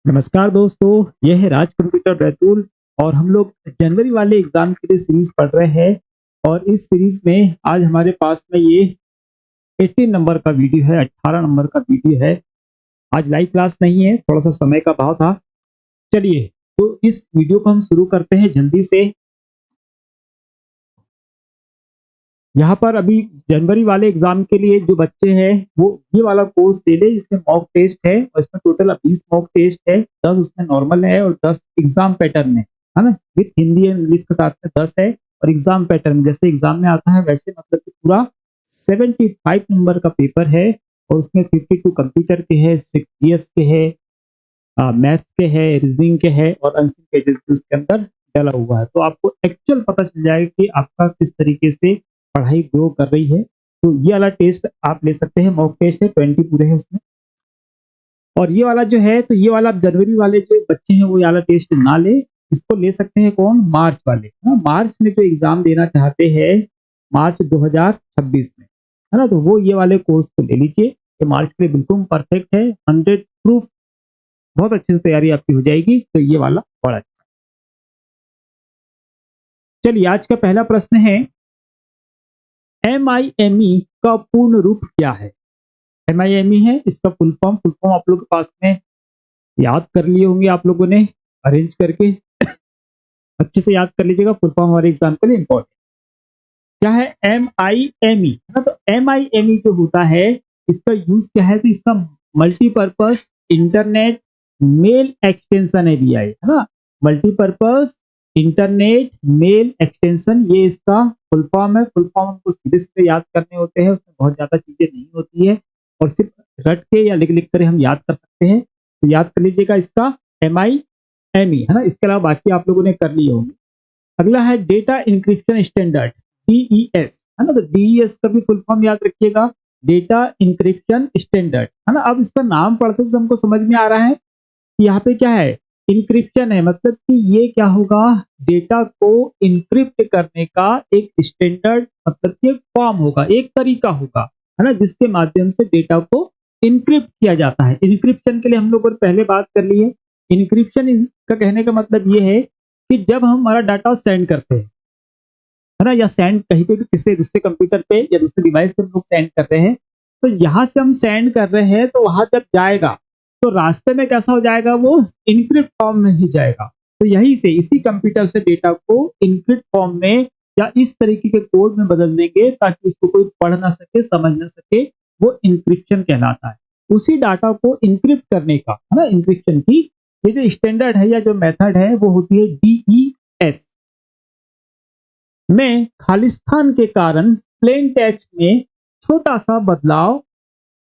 नमस्कार दोस्तों, यह है राज कंप्यूटर बैतूल और हम लोग जनवरी वाले एग्जाम के लिए सीरीज पढ़ रहे हैं। और इस सीरीज में आज हमारे पास में ये 18 नंबर का वीडियो है, 18 नंबर का वीडियो है। आज लाइव क्लास नहीं है, थोड़ा सा समय का अभाव था। चलिए, तो इस वीडियो को हम शुरू करते हैं जल्दी से। यहाँ पर अभी जनवरी वाले एग्जाम के लिए जो बच्चे हैं वो ये वाला कोर्स ले ले। इसमें मॉक टेस्ट है और इसमें टोटल 20 मॉक टेस्ट है, 10 उसमें नॉर्मल है और 10 एग्जाम पैटर्न है ना। विथ हिंदी एंड इंग्लिश के साथ में 10 है और एग्जाम पैटर्न जैसे एग्जाम में आता है वैसे, मतलब कि पूरा 75 नंबर का पेपर है। और उसमें 52 कंप्यूटर के है, 6 जीएस के है, मैथ्स के है, रीजनिंग के है और अनसिंग पेजेस भी उसके अंदर डाला हुआ है। तो आपको एक्चुअल पता चल जाएगा कि आपका किस तरीके से पढ़ाई ग्रो कर रही है। तो ये वाला टेस्ट आप ले सकते हैं, मॉक टेस्ट है, 20 पूरे हैं उसमें। और ये वाला जो है, तो ये वाला जनवरी वाले जो बच्चे हैं वो ये वाला टेस्ट ना ले, इसको ले सकते हैं कौन, मार्च वाले। मार्च में जो एग्जाम देना चाहते हैं मार्च 2026 में, है ना, तो वो ये वाले कोर्स को ले लीजिए। ये मार्च के लिए बिल्कुल परफेक्ट है, 100 प्रूफ, बहुत अच्छे से तैयारी आपकी हो जाएगी। तो ये वाला बड़ा अच्छा। चलिए, आज का पहला प्रश्न है, MIME का पूर्ण रूप क्या है। MIME है इसका फुल फॉर्म आप लोग के पास में याद कर लिए होंगे, आप लोगों ने अरेंज करके अच्छे से याद कर लीजिएगा, फुल फॉर्म हमारे एग्जाम के लिए इंपॉर्टेंट क्या है। MIME है ना, तो MIME जो होता है इसका यूज क्या है, तो इसका multipurpose internet mail extension area है ना। मल्टीपर्पज इंटरनेट मेल एक्सटेंशन, ये इसका फुल फॉर्म है। फुल फॉर्म हमको सीधे सीधे याद करने होते हैं, उसमें बहुत ज्यादा चीजें नहीं होती है और सिर्फ रट के या लिख लिख कर हम याद कर सकते हैं। तो याद कर लीजिएगा इसका MIME है ना। इसके अलावा बाकी आप लोगों ने कर लिए होंगे। अगला है डेटा इंक्रिप्शन स्टैंडर्ड, DES है ना। तो DES का भी फुल फॉर्म याद रखिएगा, डेटा इंक्रिप्शन स्टैंडर्ड है ना। अब इसका नाम पढ़ते से हमको समझ में आ रहा है कि यहाँ पे क्या है, इंक्रिप्शन है, मतलब कि ये क्या होगा, डेटा को इंक्रिप्ट करने का एक स्टैंडर्ड, मतलब कि एक फॉर्म होगा, एक तरीका होगा, है ना, जिसके माध्यम से डेटा को इंक्रिप्ट किया जाता है। इंक्रिप्शन के लिए हम लोगों ने पहले बात कर ली है। इंक्रिप्शन का कहने का मतलब ये है कि जब हम हमारा डाटा सेंड करते हैं, है ना, या सेंड कहीं पे भी किसी दूसरे कंप्यूटर पे या दूसरे डिवाइस पे हम लोग सेंड कर रहे हैं, तो यहाँ से हम सेंड कर रहे हैं तो वहां जब जाएगा तो रास्ते में कैसा हो जाएगा, वो इनक्रिप्ट फॉर्म में ही जाएगा। तो यही से इसी कंप्यूटर से डेटा को इनक्रिप्ट फॉर्म में या इस तरीके के कोड में बदल देंगे ताकि उसको कोई पढ़ ना सके, समझ ना सके, वो इंक्रिप्शन कहलाता है। उसी डाटा को इंक्रिप्ट करने का, है ना, इंक्रिप्शन की ये जो स्टैंडर्ड है या जो मेथड है वो होती है DES। में खालिस्तान के कारण प्लेन टेक्स्ट में छोटा सा बदलाव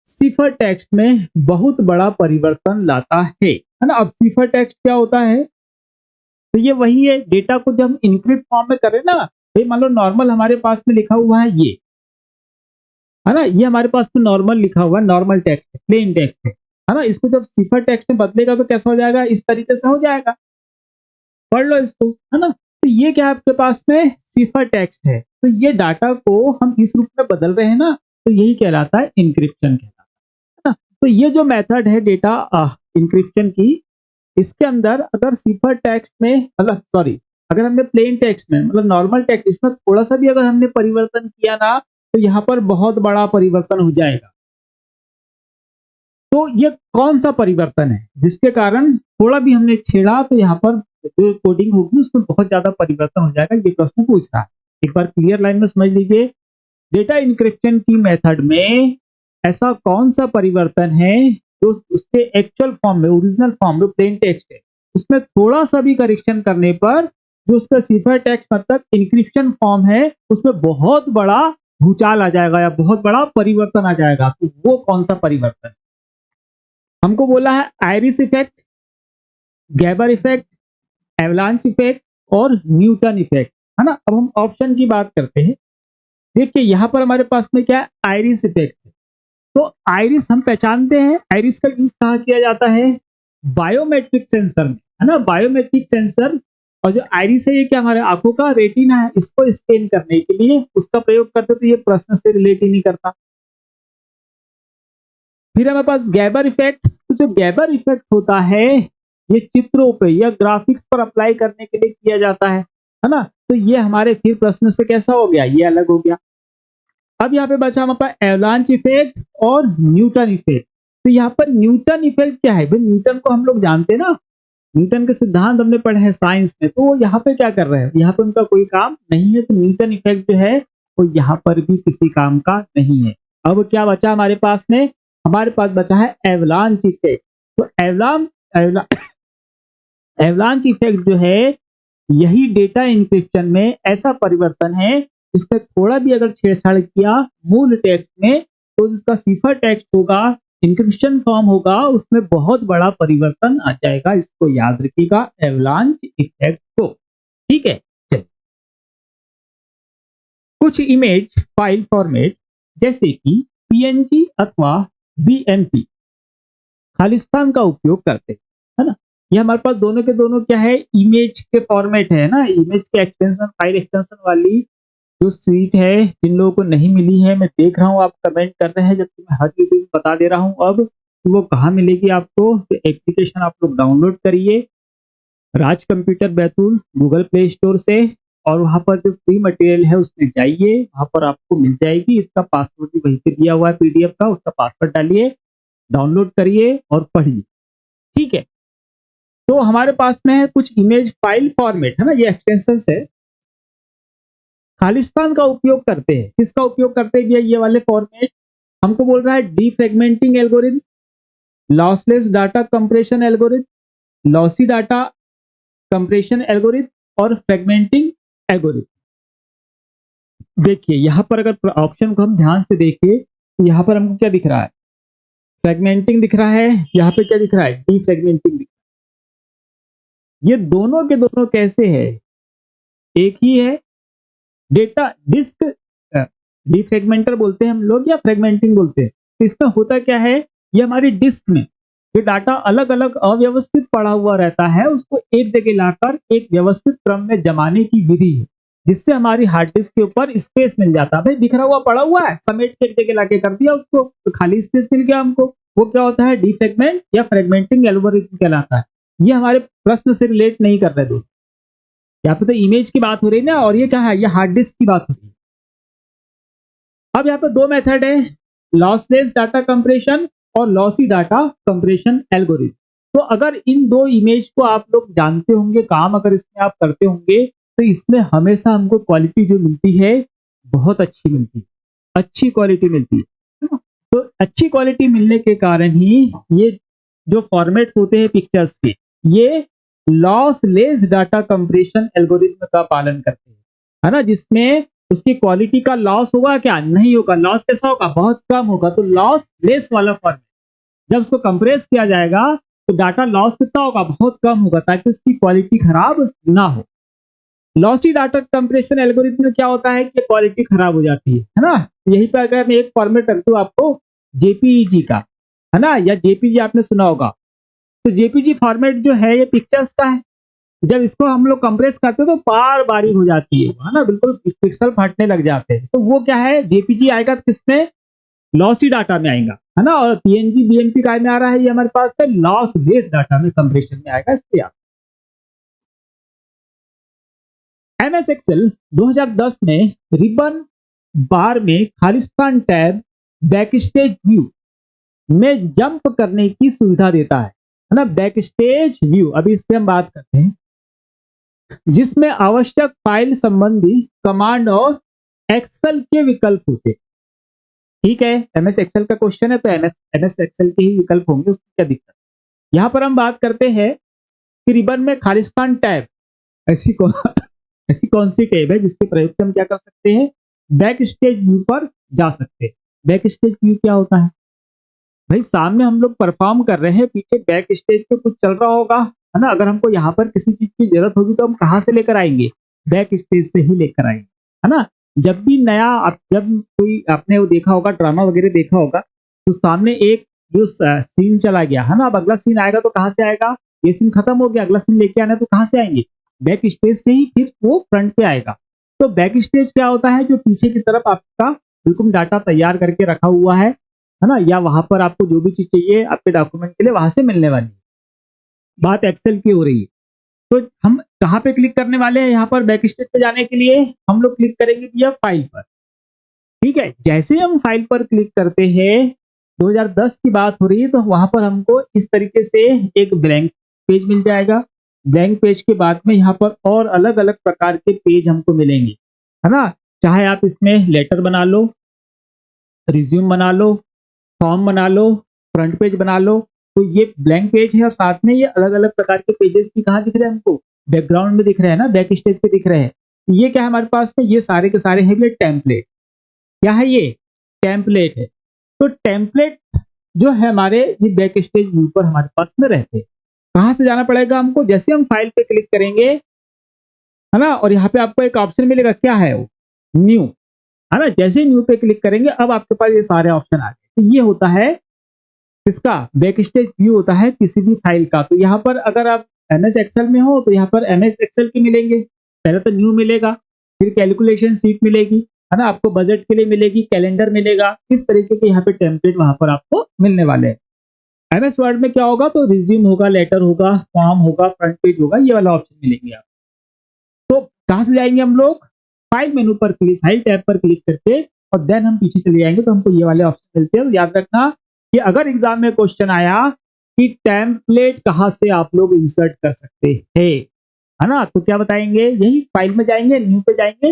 सिफर टेक्स्ट में बहुत बड़ा परिवर्तन लाता है ना। अब सिफर टेक्स्ट क्या होता है, तो ये वही है, डेटा को जब हम इनक्रिप्ट फॉर्म में करें ना, भाई मान लो नॉर्मल हमारे पास में लिखा हुआ है ये, है ना, ये हमारे पास में नॉर्मल लिखा हुआ है, नॉर्मल टेक्स्ट है, प्लेन टेक्स्ट है ना। इसको जब सिफर टेक्स्ट में बदलेगा तो कैसा हो जाएगा, इस तरीके से हो जाएगा। पढ़ लो इसको, है ना। तो ये क्या आपके पास में सिफर टेक्स्ट है, तो ये डाटा को हम इस रूप में बदल रहे हैं ना, तो यही कहलाता है इंक्रिप्शन कहलाता है ना। तो ये जो मेथड है डेटा इंक्रिप्शन की, इसके अंदर अगर सिफर टेक्स्ट में, मतलब सॉरी, अगर हमने प्लेन टेक्स्ट में, मतलब नॉर्मल टेक्स्ट, इसमें थोड़ा सा भी अगर हमने परिवर्तन किया ना, तो यहाँ पर बहुत बड़ा परिवर्तन हो जाएगा। तो ये कौन सा परिवर्तन है जिसके कारण थोड़ा भी हमने छेड़ा तो यहाँ पर जो कोडिंग होगी उसमें बहुत ज्यादा परिवर्तन हो जाएगा, ये प्रश्न पूछ रहा है। एक बार क्लियर लाइन में समझ लीजिए, डेटा इंक्रिप्शन की मेथड में ऐसा कौन सा परिवर्तन है जो उसके एक्चुअल फॉर्म में, ओरिजिनल फॉर्म में प्लेन टेक्स्ट है, उसमें थोड़ा सा भी करेक्शन करने पर जो उसका सिफर टेक्स्ट मतलब इंक्रिप्शन फॉर्म है उसमें बहुत बड़ा भूचाल आ जाएगा या बहुत बड़ा परिवर्तन आ जाएगा। तो वो कौन सा परिवर्तन, हमको बोला है iris effect, गैबर effect, avalanche effect और न्यूटन इफेक्ट, है ना। अब हम ऑप्शन की बात करते हैं। देखिए यहाँ पर हमारे पास में क्या है, आयरिस इफेक्ट है। तो आयरिस हम पहचानते हैं, आयरिस का यूज कहाँ किया जाता है, बायोमेट्रिक सेंसर में, है ना, बायोमेट्रिक सेंसर। और जो आयरिस है ये क्या, हमारे आंखों का रेटिना है, इसको स्कैन करने के लिए उसका प्रयोग करते, तो ये प्रश्न से रिलेट ही नहीं करता। फिर हमारे पास गैबर इफेक्ट, तो जो गैबर इफेक्ट होता है ये चित्रों पे या ग्राफिक्स पर अप्लाई करने के लिए किया जाता है ना। तो ये हमारे फिर प्रश्न से कैसा हो गया, ये अलग हो गया। अब यहाँ पे बचा हमारे पास एवलांच इफेक्ट और न्यूटन इफेक्ट। तो यहाँ पर न्यूटन इफेक्ट क्या है भाई, न्यूटन को हम लोग जानते हैं ना, न्यूटन के सिद्धांत हमने पढ़े हैं साइंस में, तो वो यहाँ पे क्या कर रहे हैं, यहाँ पे उनका कोई काम नहीं है। तो न्यूटन इफेक्ट जो है वो यहाँ पर भी किसी काम का नहीं है। अब क्या बचा हमारे पास में, हमारे पास बचा है एवलांच इफेक्ट। तो एवलांच इफेक्ट जो है यही डेटा इंक्रिप्शन में ऐसा परिवर्तन है जिसमें थोड़ा भी अगर छेड़छाड़ किया मूल टेक्स्ट में तो जिसका सिफर टेक्स्ट होगा, इंक्रिप्शन फॉर्म होगा, उसमें बहुत बड़ा परिवर्तन आ जाएगा। इसको याद रखिएगा, एवलांच इफेक्ट को। ठीक है, कुछ इमेज फाइल फॉर्मेट जैसे कि पीएनजी अथवा बीएमपी खालिस्तान का उपयोग करते हैं, है ना। ये हमारे पास दोनों के दोनों क्या है, इमेज के फॉर्मेट है ना, इमेज के एक्सटेंशन, फाइल एक्सटेंशन वाली जो सीट है। जिन लोगों को नहीं मिली है, मैं देख रहा हूँ आप कमेंट कर रहे हैं, जबकि मैं हर वीडियो में बता दे रहा हूँ अब कि वो कहाँ मिलेगी आपको। तो एप्लीकेशन आप लोग डाउनलोड करिए Raj computer Betul Google Play Store से, और वहाँ पर जो फ्री मटेरियल है उसमें जाइए, वहाँ पर आपको मिल जाएगी। इसका पासवर्ड भी वहीं पे दिया हुआ है पीडीएफ का, उसका पासवर्ड डालिए, डाउनलोड करिए और पढ़िए। ठीक है, तो हमारे पास में है कुछ इमेज फाइल फॉर्मेट, है ना, ये एक्सटेंशन है, खालिस्तान का उपयोग करते हैं। किसका उपयोग करते हैं, ये वाले फॉर्मेट हमको बोल रहा है defragmenting algorithm, lossless data compression algorithm, lossy data compression algorithm और फ्रेगमेंटिंग एल्गोरिथम। देखिए यहाँ पर अगर ऑप्शन को हम ध्यान से देखें तो यहाँ पर हमको क्या दिख रहा है, फ्रेगमेंटिंग दिख रहा है, यहाँ पे क्या दिख रहा है, डीफ्रेगमेंटिंग दिख रहा है। ये दोनों के दोनों कैसे है, एक ही है। डेटा डिस्क डीफ्रेगमेंटर बोलते हैं हम लोग या फ्रेगमेंटिंग बोलते हैं। तो इसका होता क्या है, ये हमारी डिस्क में जो डाटा अलग अलग अव्यवस्थित पड़ा हुआ रहता है उसको एक जगह लाकर एक व्यवस्थित क्रम में जमाने की विधि है, जिससे हमारी हार्ड डिस्क के ऊपर स्पेस मिल जाता है। भाई बिखरा हुआ पड़ा हुआ है, समेट के एक जगह लाके कर दिया उसको, तो खाली स्पेस मिल गया हमको। वो क्या होता है, डीफ्रेगमेंट या फ्रेगमेंटिंग एल्गोरिथम कहलाता है। ये हमारे प्रश्न से रिलेट नहीं कर रहे दोस्तों, यहाँ पे तो इमेज की बात हो रही है ना, और ये क्या है, ये हार्ड डिस्क की बात हो रही है। अब यहाँ पे दो मेथड है, लॉसलेस डाटा कंप्रेशन और लॉसी डाटा कंप्रेशन एल्गोरिथम। तो अगर इन दो इमेज को आप लोग जानते होंगे, काम अगर इसमें आप करते होंगे, तो इसमें हमेशा हमको क्वालिटी जो मिलती है बहुत अच्छी मिलती है, अच्छी क्वालिटी मिलती है। तो अच्छी क्वालिटी मिलने के कारण ही ये जो फॉर्मेट्स होते हैं पिक्चर्स के, ये लॉसलेस डाटा कंप्रेशन एल्गोरिथम का पालन करते हैं, है ना, जिसमें उसकी क्वालिटी का लॉस होगा क्या, नहीं होगा। लॉस कैसा होगा, बहुत कम होगा। तो लॉस लेस वाला फॉर्मेट जब उसको कंप्रेस किया जाएगा तो डाटा लॉस कितना होगा, बहुत कम होगा, ताकि उसकी क्वालिटी खराब ना हो। लॉसी डाटा कंप्रेशन एल्गोरिथम में क्या होता है कि क्वालिटी खराब हो जाती है ना। यही पे अगर मैं एक फॉर्मेट रख दूं आपको जेपीईजी का, है ना, या जेपीजी आपने सुना होगा, तो जेपीजी फॉर्मेट जो है ये पिक्चर्स का है। जब इसको हम लोग कंप्रेस करते हैं तो बार बारीक हो जाती है ना, बिल्कुल पिक्सल फटने लग जाते हैं। तो वो क्या है, जेपीजी आएगा किसमें, लॉसी डाटा में आएगा, है ना। और पीएनजी बीएमपी का में आ रहा है, ये हमारे पास में लॉस लेस डाटा में कंप्रेशन में आएगा। इसको याद, एमएस एक्सेल 2010 में रिबन बार में खालिस्तान टैब बैकस्टेज व्यू में जंप करने की सुविधा देता है ना। बैकस्टेज व्यू, अभी इस पे हम बात करते हैं, जिसमें आवश्यक फाइल संबंधी कमांड और एक्सेल के विकल्प होते। ठीक है, एमएस एक्सेल का क्वेश्चन है तो एमएस एक्सेल के ही विकल्प होंगे, उसकी क्या दिक्कत। यहाँ पर हम बात करते हैं कि रिबन में खालिस्तान टैब ऐसी कौन सी टैब है जिसके प्रयोग से हम क्या कर सकते हैं, बैक स्टेज व्यू पर जा सकते हैं। बैक स्टेज व्यू क्या होता है भाई, सामने हम लोग परफॉर्म कर रहे हैं, पीछे बैक स्टेज पे कुछ चल रहा होगा, है ना। अगर हमको यहाँ पर किसी चीज की जरूरत होगी तो हम कहाँ से लेकर आएंगे, बैक स्टेज से ही लेकर आएंगे, है ना। जब भी नया जब कोई आपने वो देखा होगा, ड्रामा वगैरह देखा होगा, तो सामने एक जो सीन चला गया, है ना, अब अगला सीन आएगा तो कहाँ से आएगा, ये सीन खत्म हो गया, अगला सीन लेके आना है तो कहाँ से आएंगे, बैक स्टेज से ही फिर वो फ्रंट पे आएगा। तो बैक स्टेज क्या होता है, जो पीछे की तरफ आपका बिल्कुल डाटा तैयार करके रखा हुआ है ना, या वहां पर आपको जो भी चीज चाहिए आपके डॉक्यूमेंट के लिए वहां से मिलने वाली है। बात एक्सेल की हो रही है। तो हम कहाँ पे क्लिक करने वाले हैं? यहाँ पर बैक स्टेज पे जाने के लिए हम लोग क्लिक करेंगे भैया फाइल पर। ठीक है, जैसे ही हम फाइल पर क्लिक करते हैं, 2010 की बात हो रही है, तो वहां पर हमको इस तरीके से एक ब्लैंक पेज मिल जाएगा। ब्लैंक पेज के बाद में यहाँ पर और अलग अलग प्रकार के पेज हमको मिलेंगे, है ना। चाहे आप इसमें लेटर बना लो, रिज्यूम बना लो, फॉर्म बना लो, फ्रंट पेज बना लो। तो ये ब्लैंक पेज है और साथ में ये अलग अलग प्रकार के पेजेस भी कहाँ दिख रहे हैं हमको? बैकग्राउंड में दिख रहे हैं ना, बैक स्टेज पे दिख रहे हैं। ये क्या है हमारे पास में? ये सारे के सारे है टेम्पलेट। क्या है ये? टेम्पलेट है। तो टेम्पलेट जो है हमारे ये बैक स्टेज व्यू पर हमारे पास में रहते हैं। कहाँ से जाना पड़ेगा हमको? जैसे हम फाइल पे क्लिक करेंगे, है ना, और यहाँ पे आपको एक ऑप्शन मिलेगा, क्या है वो? न्यू, है ना। जैसे ही न्यू पे क्लिक करेंगे, अब आपके पास ये सारे ऑप्शन आ गए। तो ये होता है इसका बैक स्टेज व्यू होता है किसी भी फाइल का। तो यहाँ पर अगर आप एमएस एक्सेल में हो तो यहाँ पर एमएस एक्सेल के मिलेंगे। पहले तो न्यू मिलेगा, फिर कैलकुलेशन सीट मिलेगी, है ना, आपको बजट के लिए मिलेगी, कैलेंडर मिलेगा। इस तरीके के यहाँ पे टेम्पलेट वहां पर आपको मिलने वाले हैं। एमएस वर्ड में क्या होगा? तो रिज्यूम होगा, लेटर होगा, फॉर्म होगा, फ्रंट पेज होगा, ये वाला ऑप्शन मिलेंगे आप। तो कहाँ से जाएंगे हम लोग? फाइल मेनू पर क्लिक, फाइल टैब पर क्लिक करके और देन हम पीछे चले जाएंगे तो हमको ये वाले ऑप्शन मिलते हैं। याद रखना कि अगर एग्जाम में क्वेश्चन आया कि टेम्पलेट कहाँ से आप लोग इंसर्ट कर सकते हैं, है ना, तो क्या बताएंगे? यही फाइल में जाएंगे, न्यू पे जाएंगे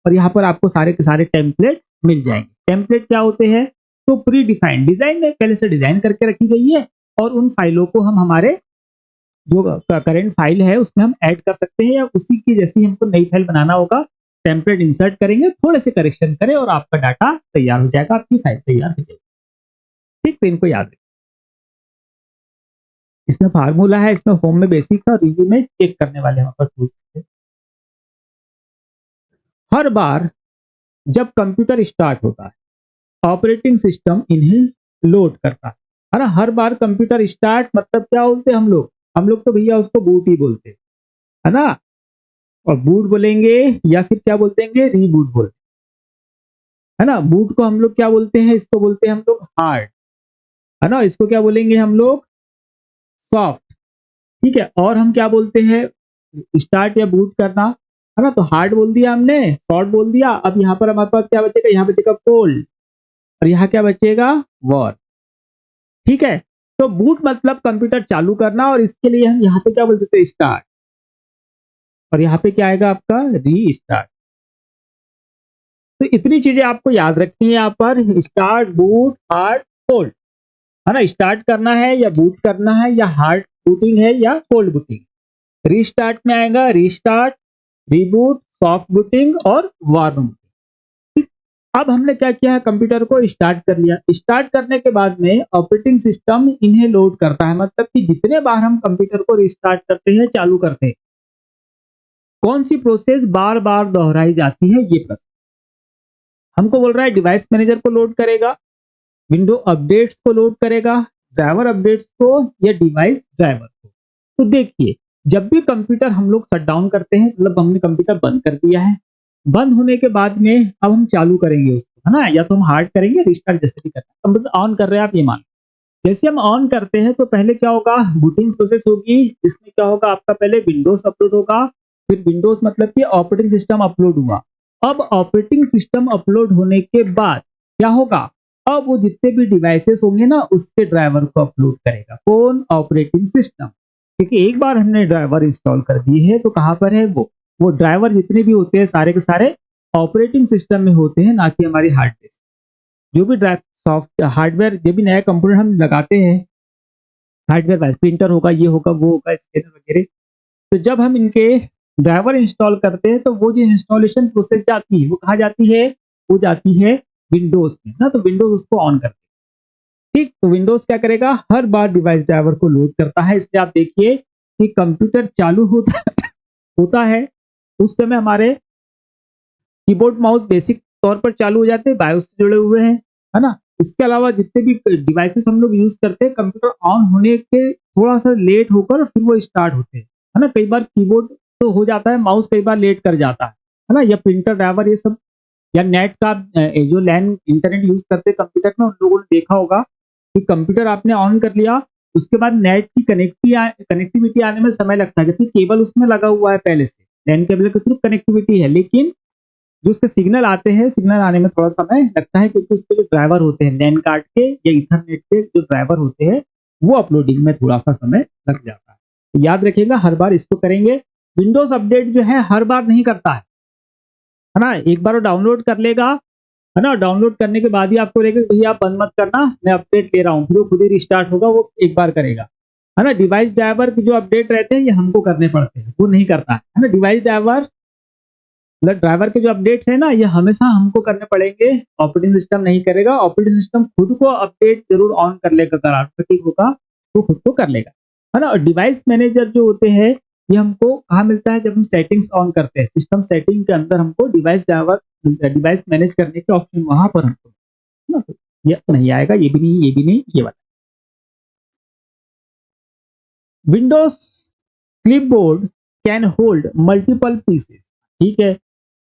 और यहाँ पर आपको सारे के सारे टेम्पलेट मिल जाएंगे। टेम्पलेट क्या होते हैं? तो प्री डिफाइंड डिजाइन में पहले से डिजाइन करके रखी गई है और उन फाइलों को हम हमारे जो करंट फाइल है उसमें हम ऐड कर सकते हैं, या उसी की जैसी हमको नई फाइल बनाना होगा, टेम्पलेट इंसर्ट करेंगे, थोड़े से करेक्शन करें और आपका डाटा तैयार हो जाएगा, आपकी फाइल तैयार हो जाएगी। ठीक, तो इनको याद रखें। इसमें फार्मूला है, इसमें होम में बेसिक है और रिव्यू में चेक करने वाले वहां पर टूल्स हैं। हर बार जब कंप्यूटर स्टार्ट होता है, ऑपरेटिंग सिस्टम इन्हें लोड करता है ना। हर बार कंप्यूटर स्टार्ट मतलब क्या बोलते हैं हम लोग तो भैया उसको बूट ही बोलते हैं, है ना। और बूट बोलेंगे या फिर क्या बोलते हैं? रीबूट बोलते हैं, है ना। बूट को हम लोग क्या बोलते हैं? इसको बोलते हैं हम लोग हार्ड, है ना। इसको क्या बोलेंगे हम लोग? सॉफ्ट। ठीक है, और हम क्या बोलते हैं? स्टार्ट या बूट करना, है ना। तो हार्ड बोल दिया हमने, सॉफ्ट बोल दिया। अब यहाँ पर हमारे पास क्या बचेगा? यहाँ बचेगा कोल्ड और यहाँ क्या बचेगा? वॉर। ठीक है, तो बूट मतलब कंप्यूटर चालू करना और इसके लिए हम यहाँ पे क्या बोलते थे? स्टार्ट। और यहाँ पे क्या आएगा आपका? री स्टार्ट। तो इतनी चीजें आपको याद रखनी है यहाँ पर, स्टार्ट, बूट, हार्ड, कोल्ड, है ना। स्टार्ट करना है या बूट करना है या हार्ड बूटिंग है या कोल्ड बूटिंग। रीस्टार्ट में आएगा रीस्टार्ट, रीबूट, सॉफ्ट बूटिंग और वार्म। अब हमने क्या किया है? कंप्यूटर को स्टार्ट कर लिया। स्टार्ट करने के बाद में ऑपरेटिंग सिस्टम इन्हें लोड करता है, मतलब कि जितने बार हम कंप्यूटर को रिस्टार्ट करते हैं, चालू करते हैं, कौन सी प्रोसेस बार बार दोहराई जाती है, ये प्रश्न हमको बोल रहा है। डिवाइस मैनेजर को लोड करेगा, विंडो अपडेट्स को लोड करेगा, ड्राइवर अपडेट्स को, या डिवाइस ड्राइवर को। तो देखिए, जब भी कंप्यूटर हम लोग शट डाउन करते हैं, मतलब हमने कंप्यूटर बंद कर दिया है, बंद होने के बाद में अब हम चालू करेंगे उसको, है ना, या तो हम हार्ड करेंगे, रिस्टार्ट जैसे भी करना है। कंप्यूटर ऑन कर रहे हैं आप, ये मान। जैसे हम ऑन करते हैं तो पहले क्या होगा? बूटिंग प्रोसेस होगी, इसमें क्या होगा आपका? पहले विंडोज अपलोड होगा, फिर विंडोज मतलब कि ऑपरेटिंग सिस्टम अपलोड हुआ। अब ऑपरेटिंग सिस्टम अपलोड होने के बाद क्या होगा? अब वो जितने भी डिवाइसेस होंगे ना, उसके ड्राइवर को अपलोड करेगा। कौन? Operating system. क्योंकि एक बार हमने ड्राइवर इंस्टॉल कर दी है तो कहाँ पर है वो ड्राइवर जितने भी होते हैं सारे के सारे ऑपरेटिंग सिस्टम में होते हैं, ना कि हमारी हार्ड डिस्क। जो भी सॉफ्ट हार्डवेयर, जो भी नया कंपोनेंट हम लगाते हैं, हार्डवेयर वाइज प्रिंटर होगा, ये होगा, वो होगा, स्कैनर वगैरह, तो जब हम इनके ड्राइवर इंस्टॉल करते हैं तो वो जो इंस्टॉलेशन प्रोसेस जाती है वो कहाँ जाती है? वो जाती है विंडोज में ना। तो विंडोज उसको ऑन करते हैं। ठीक, तो विंडोज क्या करेगा? हर बार डिवाइस ड्राइवर को लोड करता है। इसलिए आप देखिए कि कंप्यूटर चालू होता है उस समय हमारे कीबोर्ड माउस बेसिक तौर पर चालू हो जाते हैं, बायोस से जुड़े हुए हैं, है ना। इसके अलावा जितने भी डिवाइसेस हम लोग यूज करते हैं, कंप्यूटर ऑन होने के थोड़ा सा लेट होकर फिर वो स्टार्ट होते हैं, है ना। कई बार कीबोर्ड तो हो जाता है, माउस कई बार लेट कर जाता है ना, या प्रिंटर ड्राइवर ये सब, या नेट का जो लैन इंटरनेट यूज करते हैं कंप्यूटर में, उन लोगों ने देखा होगा कि कंप्यूटर आपने ऑन कर लिया उसके बाद नेट की कनेक्टिविटी आने में समय लगता है, जबकि केबल उसमें लगा हुआ है पहले से, लैन केबल के थ्रू कनेक्टिविटी है, लेकिन जो उसके सिग्नल आते हैं, सिग्नल आने में थोड़ा समय लगता है, क्योंकि उसके जो ड्राइवर होते हैं लैन कार्ड के या इथरनेट के जो ड्राइवर होते हैं, वो अपलोडिंग में थोड़ा सा समय लग जाता है। तो याद रखिएगा, हर बार इसको करेंगे। विंडोज अपडेट जो है हर बार नहीं करता है ना। एक बार वो डाउनलोड कर लेगा, है ना, डाउनलोड करने के बाद ही आपको रहेगा भैया आप बंद मत करना, मैं अपडेट ले रहा हूँ, फिर वो खुद ही रिस्टार्ट होगा, वो एक बार करेगा, है ना। डिवाइस ड्राइवर के जो अपडेट रहते हैं ये हमको करने पड़ते हैं, वो नहीं करता है ना। डिवाइस ड्राइवर मतलब ड्राइवर के जो अपडेट्स है ना, ये हमेशा हमको करने पड़ेंगे, ऑपरेटिंग सिस्टम नहीं करेगा। ऑपरेटिंग सिस्टम खुद को अपडेट जरूर ऑन कर लेगा, अगर ऑटोमेटिक होगा तो खुद को कर लेगा, है ना। और डिवाइस मैनेजर जो होते हैं ये हमको कहाँ मिलता है, जब हम सेटिंग्स ऑन करते हैं, सिस्टम सेटिंग के अंदर हमको डिवाइस ड्राइवर डिवाइस मैनेज करने के ऑप्शन वहां पर हमको, है ना। तो ये नहीं आएगा, ये भी नहीं, ये भी नहीं, ये वाला। Windows clipboard can hold multiple pieces, ठीक है।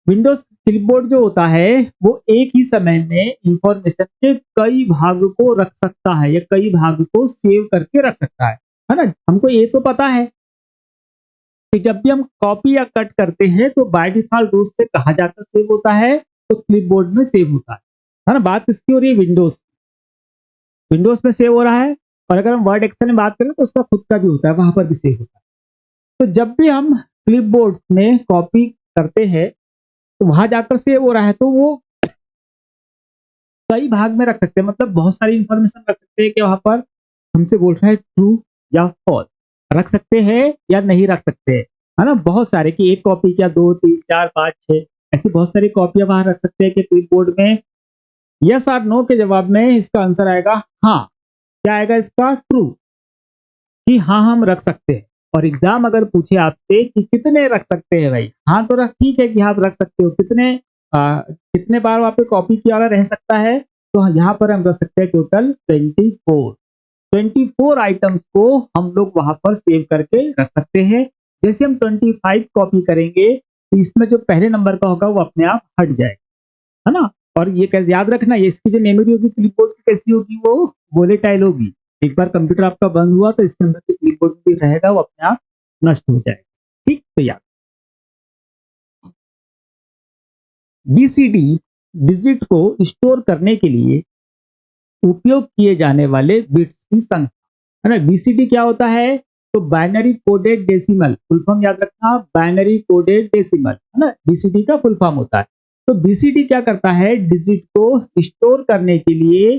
विंडोज क्लिपबोर्ड जो होता है वो एक ही समय में इंफॉर्मेशन के कई भाग को रख सकता है, या कई भाग को सेव करके रख सकता है ना। हमको ये तो पता है कि जब भी हम कॉपी या कट करते हैं तो बाय डिफॉल्ट रूप से कहाँ जाकर सेव होता है, तो क्लिपबोर्ड में सेव होता है ना। बात किसकी हो रही है, विंडोज, विंडोज में सेव हो रहा है। और अगर हम वर्ड एक्सेल में बात करें तो उसका खुद का भी होता है, वहां पर भी सेव होता है। तो जब भी हम क्लिपबोर्ड में कॉपी करते हैं तो वहां जाकर सेव हो रहा है, तो वो कई भाग में रख सकते हैं, मतलब बहुत सारी इंफॉर्मेशन रख सकते हैं कि वहां पर हमसे बोल रहा है ट्रू या फॉल्स, रख सकते हैं या नहीं रख सकते हैं, है ना। बहुत सारे कि एक कॉपी क्या, दो तीन चार पांच छह, ऐसी बहुत सारी कॉपियां वहां रख सकते हैं कि क्लिपबोर्ड में यस और नो के जवाब में इसका आंसर आएगा हाँ। क्या आएगा इसका, ट्रू, कि हाँ हम रख सकते हैं। और एग्जाम अगर पूछे आपसे कि कितने रख सकते हैं भाई, हाँ तो रख, ठीक है कि आप रख सकते हो, कितने कितने बार वहाँ पे कॉपी किया वाला रह सकता है, तो यहाँ पर हम रख सकते हैं टोटल 24 आइटम्स को हम लोग वहां पर सेव करके रख सकते हैं। जैसे हम 25 कॉपी करेंगे तो इसमें जो पहले नंबर का होगा वो अपने आप हट जाएगा, है ना। और ये कैसे याद रखना, ये इसकी जो मेमोरी होगी क्लिपबोर्ड की कैसी होगी, वो वोलेटाइल होगी। एक बार कंप्यूटर आपका बंद हुआ तो इसके अंदर जो क्लिपबोर्ड भी रहेगा वो अपने आप नष्ट हो जाएगा, ठीक। तो याद, बीसीडी डिजिट को स्टोर करने के लिए उपयोग किए जाने वाले बिट्स की संख्या, है ना। बीसीडी क्या होता है, तो binary coded decimal, full form याद रखना, बाइनरी कोडेड डेसिमल, है ना, बीसीडी का फुल फॉर्म होता है। तो बीसीडी क्या करता है, डिजिट को स्टोर करने के लिए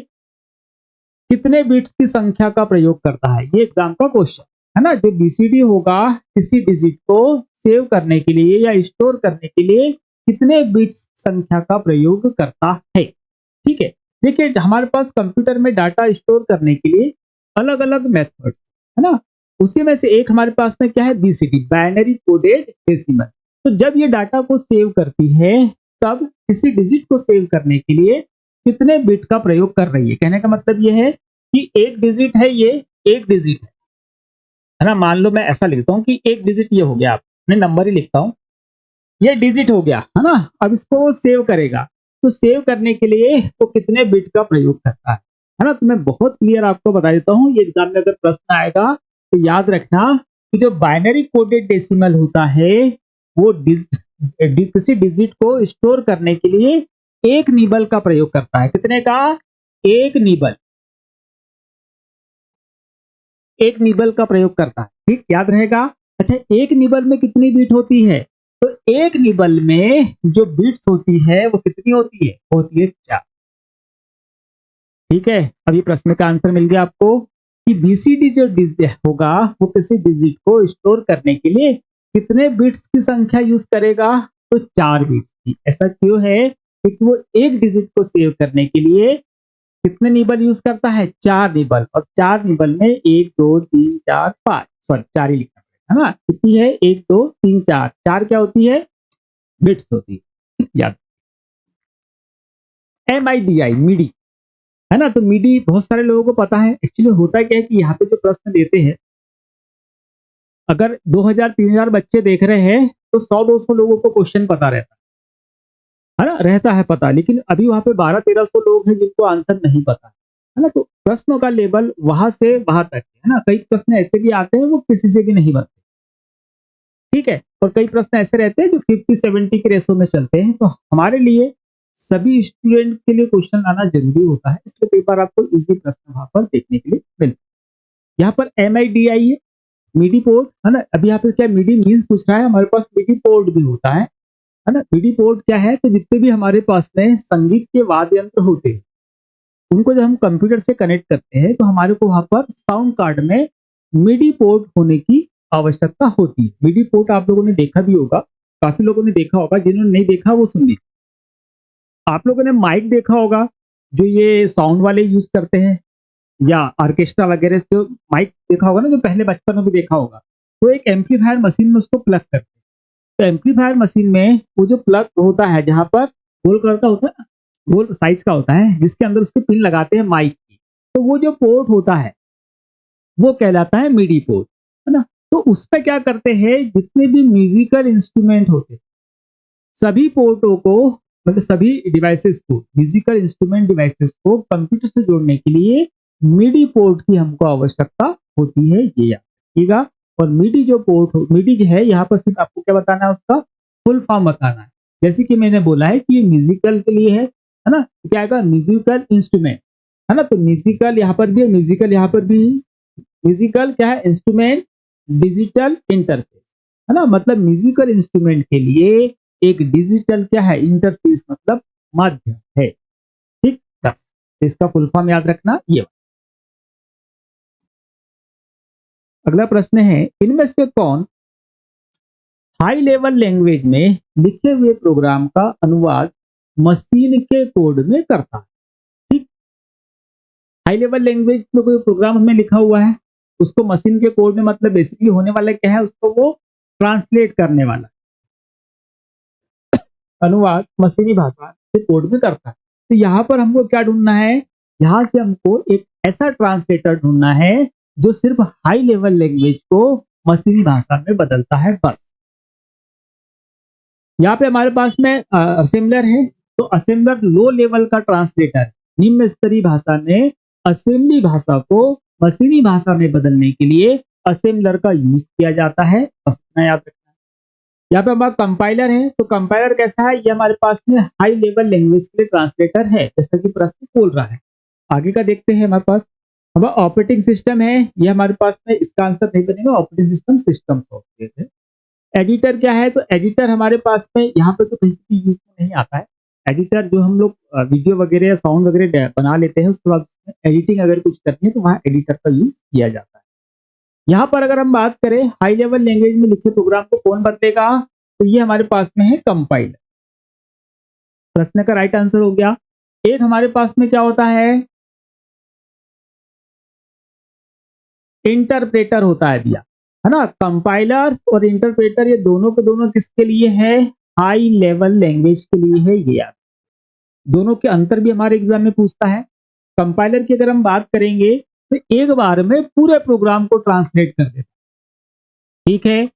कितने बिट्स की संख्या का प्रयोग करता है, ये एग्जाम का क्वेश्चन है ना। जो बीसीडी होगा किसी डिजिट को सेव करने के लिए या स्टोर करने के लिए कितने बिट्स संख्या का प्रयोग करता है, ठीक है। देखिए हमारे पास कंप्यूटर में डाटा स्टोर करने के लिए अलग अलग मेथड्स, है ना। उसी में से एक हमारे पास में क्या है, बीसीडी, बाइनरी कोडेड डेसिमल। तो जब ये डाटा को सेव करती है तब किसी डिजिट को सेव करने के लिए कितने बिट का प्रयोग कर रही है। कहने का मतलब ये है कि एक डिजिट है, ये एक डिजिट है ना। मान लो मैं ऐसा लिखता हूँ कि एक डिजिट ये हो गया, मैं नंबर ही लिखता हूँ, ये डिजिट हो गया, है ना। अब इसको वो सेव करेगा, तो सेव करने के लिए वो कितने बिट का प्रयोग करता है ना। तो मैं बहुत क्लियर आपको बता देता हूँ, ये एग्जाम में अगर प्रश्न आएगा तो याद रखना कि जो बाइनरी कोडेड डेसिमल होता है वो किसी डिजिट को स्टोर करने के लिए एक निबल का प्रयोग करता है। कितने का, एक निबल, एक निबल का प्रयोग करता है, ठीक, याद रहेगा। अच्छा, एक निबल में कितनी बीट होती है, तो एक निबल में जो बीट्स होती है वो कितनी होती है, होती है 4, ठीक है। अब ये प्रश्न का आंसर मिल गया आपको कि बीसीडी जो डिजिट होगा वो किसी डिजिट को स्टोर करने के लिए कितने बिट्स की संख्या यूज करेगा, तो 4 बिट्स की। ऐसा क्यों है, क्योंकि वो एक डिजिट को सेव करने के लिए कितने निबल यूज करता है, 4 निबल। और 4 निबल में 1 2 3 4 5, सॉरी 4 ही लिखना पड़ेगा, है ना। कितनी है, 1 2 3 4, 4 क्या होती है, बिट्स होती है, याद। MIDI, मिडी, है ना। तो मिडी बहुत सारे लोगों को पता है। एक्चुअली होता क्या है कि यहाँ पे जो प्रश्न देते हैं, अगर 2000-3000 बच्चे देख रहे हैं तो 100-200 लोगों को क्वेश्चन पता है ना, रहता है पता। लेकिन अभी वहां पे 1200-1300 लोग हैं जिनको आंसर नहीं पता, है ना। तो प्रश्नों का लेवल वहां से वहां तक है ना। कई प्रश्न ऐसे भी आते हैं वो किसी से भी नहीं बनते, ठीक है, और कई प्रश्न ऐसे रहते हैं जो 50-70 के रेशो में चलते हैं। तो हमारे लिए सभी स्टूडेंट के लिए क्वेश्चन आना जरूरी होता है, इसलिए कई बार आपको इजी प्रश्न वहां पर देखने के लिए मिलते हैं। यहाँ पर MIDI है, मिडी पोर्ट, है ना। अभी यहाँ पे क्या मिडी मीन्स पूछ रहा है, हमारे पास मिडी पोर्ट भी होता है ना। मिडी पोर्ट क्या है, तो जितने भी हमारे पास में संगीत के वाद्य यंत्र होते हैं उनको जब हम कंप्यूटर से कनेक्ट करते हैं तो हमारे को वहां पर साउंड कार्ड में मिडी पोर्ट होने की आवश्यकता होती है। मिडी पोर्ट आप लोगों ने देखा भी होगा, काफी लोगों ने देखा होगा, जिन्होंने नहीं देखा वो सुन लीजिए। आप लोगों ने माइक देखा होगा जो ये साउंड वाले यूज करते हैं, या ऑर्केस्ट्रा वगैरह जो माइक देखा होगा ना, जो पहले बचपन में भी देखा होगा। तो एक एम्पलीफायर मशीन में उसको प्लग करते हैं। तो एम्पलीफायर मशीन में वो जो प्लग होता है, जहां पर गोल कलर का होता है ना, गोल साइज का होता है, जिसके अंदर उसके पिन लगाते हैं माइक की, तो वो जो पोर्ट होता है वो कहलाता है मिडी पोर्ट, है ना। तो उस पे क्या करते हैं, जितने भी म्यूजिकल इंस्ट्रूमेंट होते हैं सभी पोर्टों को, मतलब सभी डिवाइसेस को, म्यूजिकल इंस्ट्रूमेंट डिवाइसेस को कंप्यूटर से जोड़ने के लिए मिडी पोर्ट की हमको आवश्यकता होती है, ये याद रखिएगा। और मिडी जो पोर्ट हो, मिडी जो है यहाँ पर सिर्फ आपको क्या बताना है, उसका फुल फॉर्म बताना है। जैसे कि मैंने बोला है कि ये म्यूजिकल के लिए है ना। तो क्या आएगा, म्यूजिकल इंस्ट्रूमेंट, है ना। तो म्यूजिकल यहाँ पर भी है, म्यूजिकल यहाँ पर भी है। म्यूजिकल क्या है, इंस्ट्रूमेंट डिजिटल इंटरफेस, है ना। मतलब म्यूजिकल इंस्ट्रूमेंट के लिए एक डिजिटल क्या है, इंटरफेस, मतलब माध्यम है, ठीक। बस इसका फुल फॉर्म याद रखना ये। अगला प्रश्न है, इनमें से कौन हाई लेवल लैंग्वेज में लिखे हुए प्रोग्राम का अनुवाद मशीन के कोड में करता है, ठीक। हाई लेवल लैंग्वेज में कोई प्रोग्राम हमें लिखा हुआ है, उसको मशीन के कोड में, मतलब बेसिकली होने वाला क्या है, उसको वो ट्रांसलेट करने वाला, अनुवाद मशीनी भाषा के कोड में करता है। तो यहाँ पर हमको क्या ढूंढना है, यहाँ से हमको एक ऐसा ट्रांसलेटर ढूंढना है जो सिर्फ हाई लेवल लैंग्वेज को मशीनी भाषा में बदलता है, बस। यहाँ पे हमारे पास में असेंबलर है, तो असेंबलर लो लेवल का ट्रांसलेटर, निम्न स्तरीय भाषा में असेंबली भाषा को मशीनी भाषा में बदलने के लिए असेंबलर का यूज किया जाता है, बस इतना याद रखना। यहाँ पे हमारा कंपाइलर है, तो कंपाइलर कैसा है, ये हमारे पास में हाई लेवल लैंग्वेज के लिए ट्रांसलेटर है, जैसा कि प्रश्न बोल रहा है। आगे का देखते हैं, हमारे पास हमारा ऑपरेटिंग सिस्टम है, ये हमारे पास में इसका आंसर नहीं बनेगा, ऑपरेटिंग सिस्टम सिस्टम सॉफ्टवेयर है। एडिटर क्या है, तो एडिटर हमारे पास में यहाँ पे तो कहीं भी यूज में नहीं आता है। एडिटर जो हम लोग वीडियो वगैरह या साउंड वगैरह बना लेते हैं, उसके बाद एडिटिंग अगर कुछ करनी है तो वहाँ एडिटर का यूज किया जाता है। यहाँ पर अगर हम बात करें हाई लेवल लैंग्वेज में लिखे प्रोग्राम को कौन बदलेगा, तो ये हमारे पास में है कंपाइलर। प्रश्न का राइट आंसर हो गया। एक हमारे पास में क्या होता है, इंटरप्रेटर होता है दिया, है ना। कंपाइलर और इंटरप्रेटर ये दोनों के दोनों किसके लिए है, हाई लेवल लैंग्वेज के लिए है, ये याद। दोनों के अंतर भी हमारे एग्जाम में पूछता है। कंपाइलर की अगर हम बात करेंगे तो एक बार में पूरे प्रोग्राम को ट्रांसलेट कर देता, ठीक है।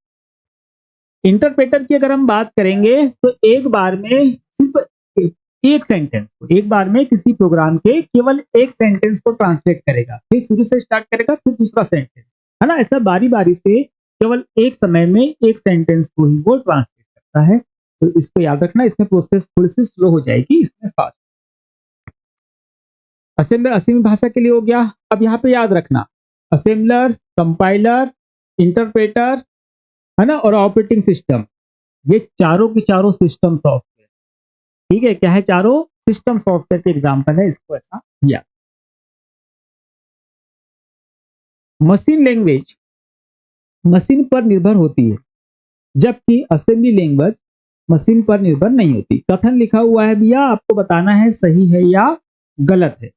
इंटरप्रेटर की अगर हम बात करेंगे तो एक बार में सिर्फ एक सेंटेंस को, एक बार में किसी प्रोग्राम के केवल एक सेंटेंस को ट्रांसलेट करेगा, फिर शुरू से स्टार्ट करेगा, फिर दूसरा सेंटेंस, है ना। ऐसा बारी बारी से केवल एक समय में एक सेंटेंस को ही वो ट्रांसलेट करता है। तो इसको याद रखना, इसमें प्रोसेस थोड़ी सी स्लो हो जाएगी, इसमें फास्ट। असेंबलर असीमी भाषा के लिए हो गया। अब यहाँ पे याद रखना, असेंबलर, कंपाइलर, इंटरप्रेटर, है ना, और ऑपरेटिंग सिस्टम, ये चारों की चारों सिस्टम सॉफ्टवेयर, ठीक है। क्या है, चारों सिस्टम सॉफ्टवेयर के एग्जांपल है, इसको ऐसा किया। मशीन लैंग्वेज मशीन पर निर्भर होती है, जबकि असेंबली लैंग्वेज मशीन पर निर्भर नहीं होती। कथन लिखा हुआ है भैया, आपको बताना है सही है या गलत है।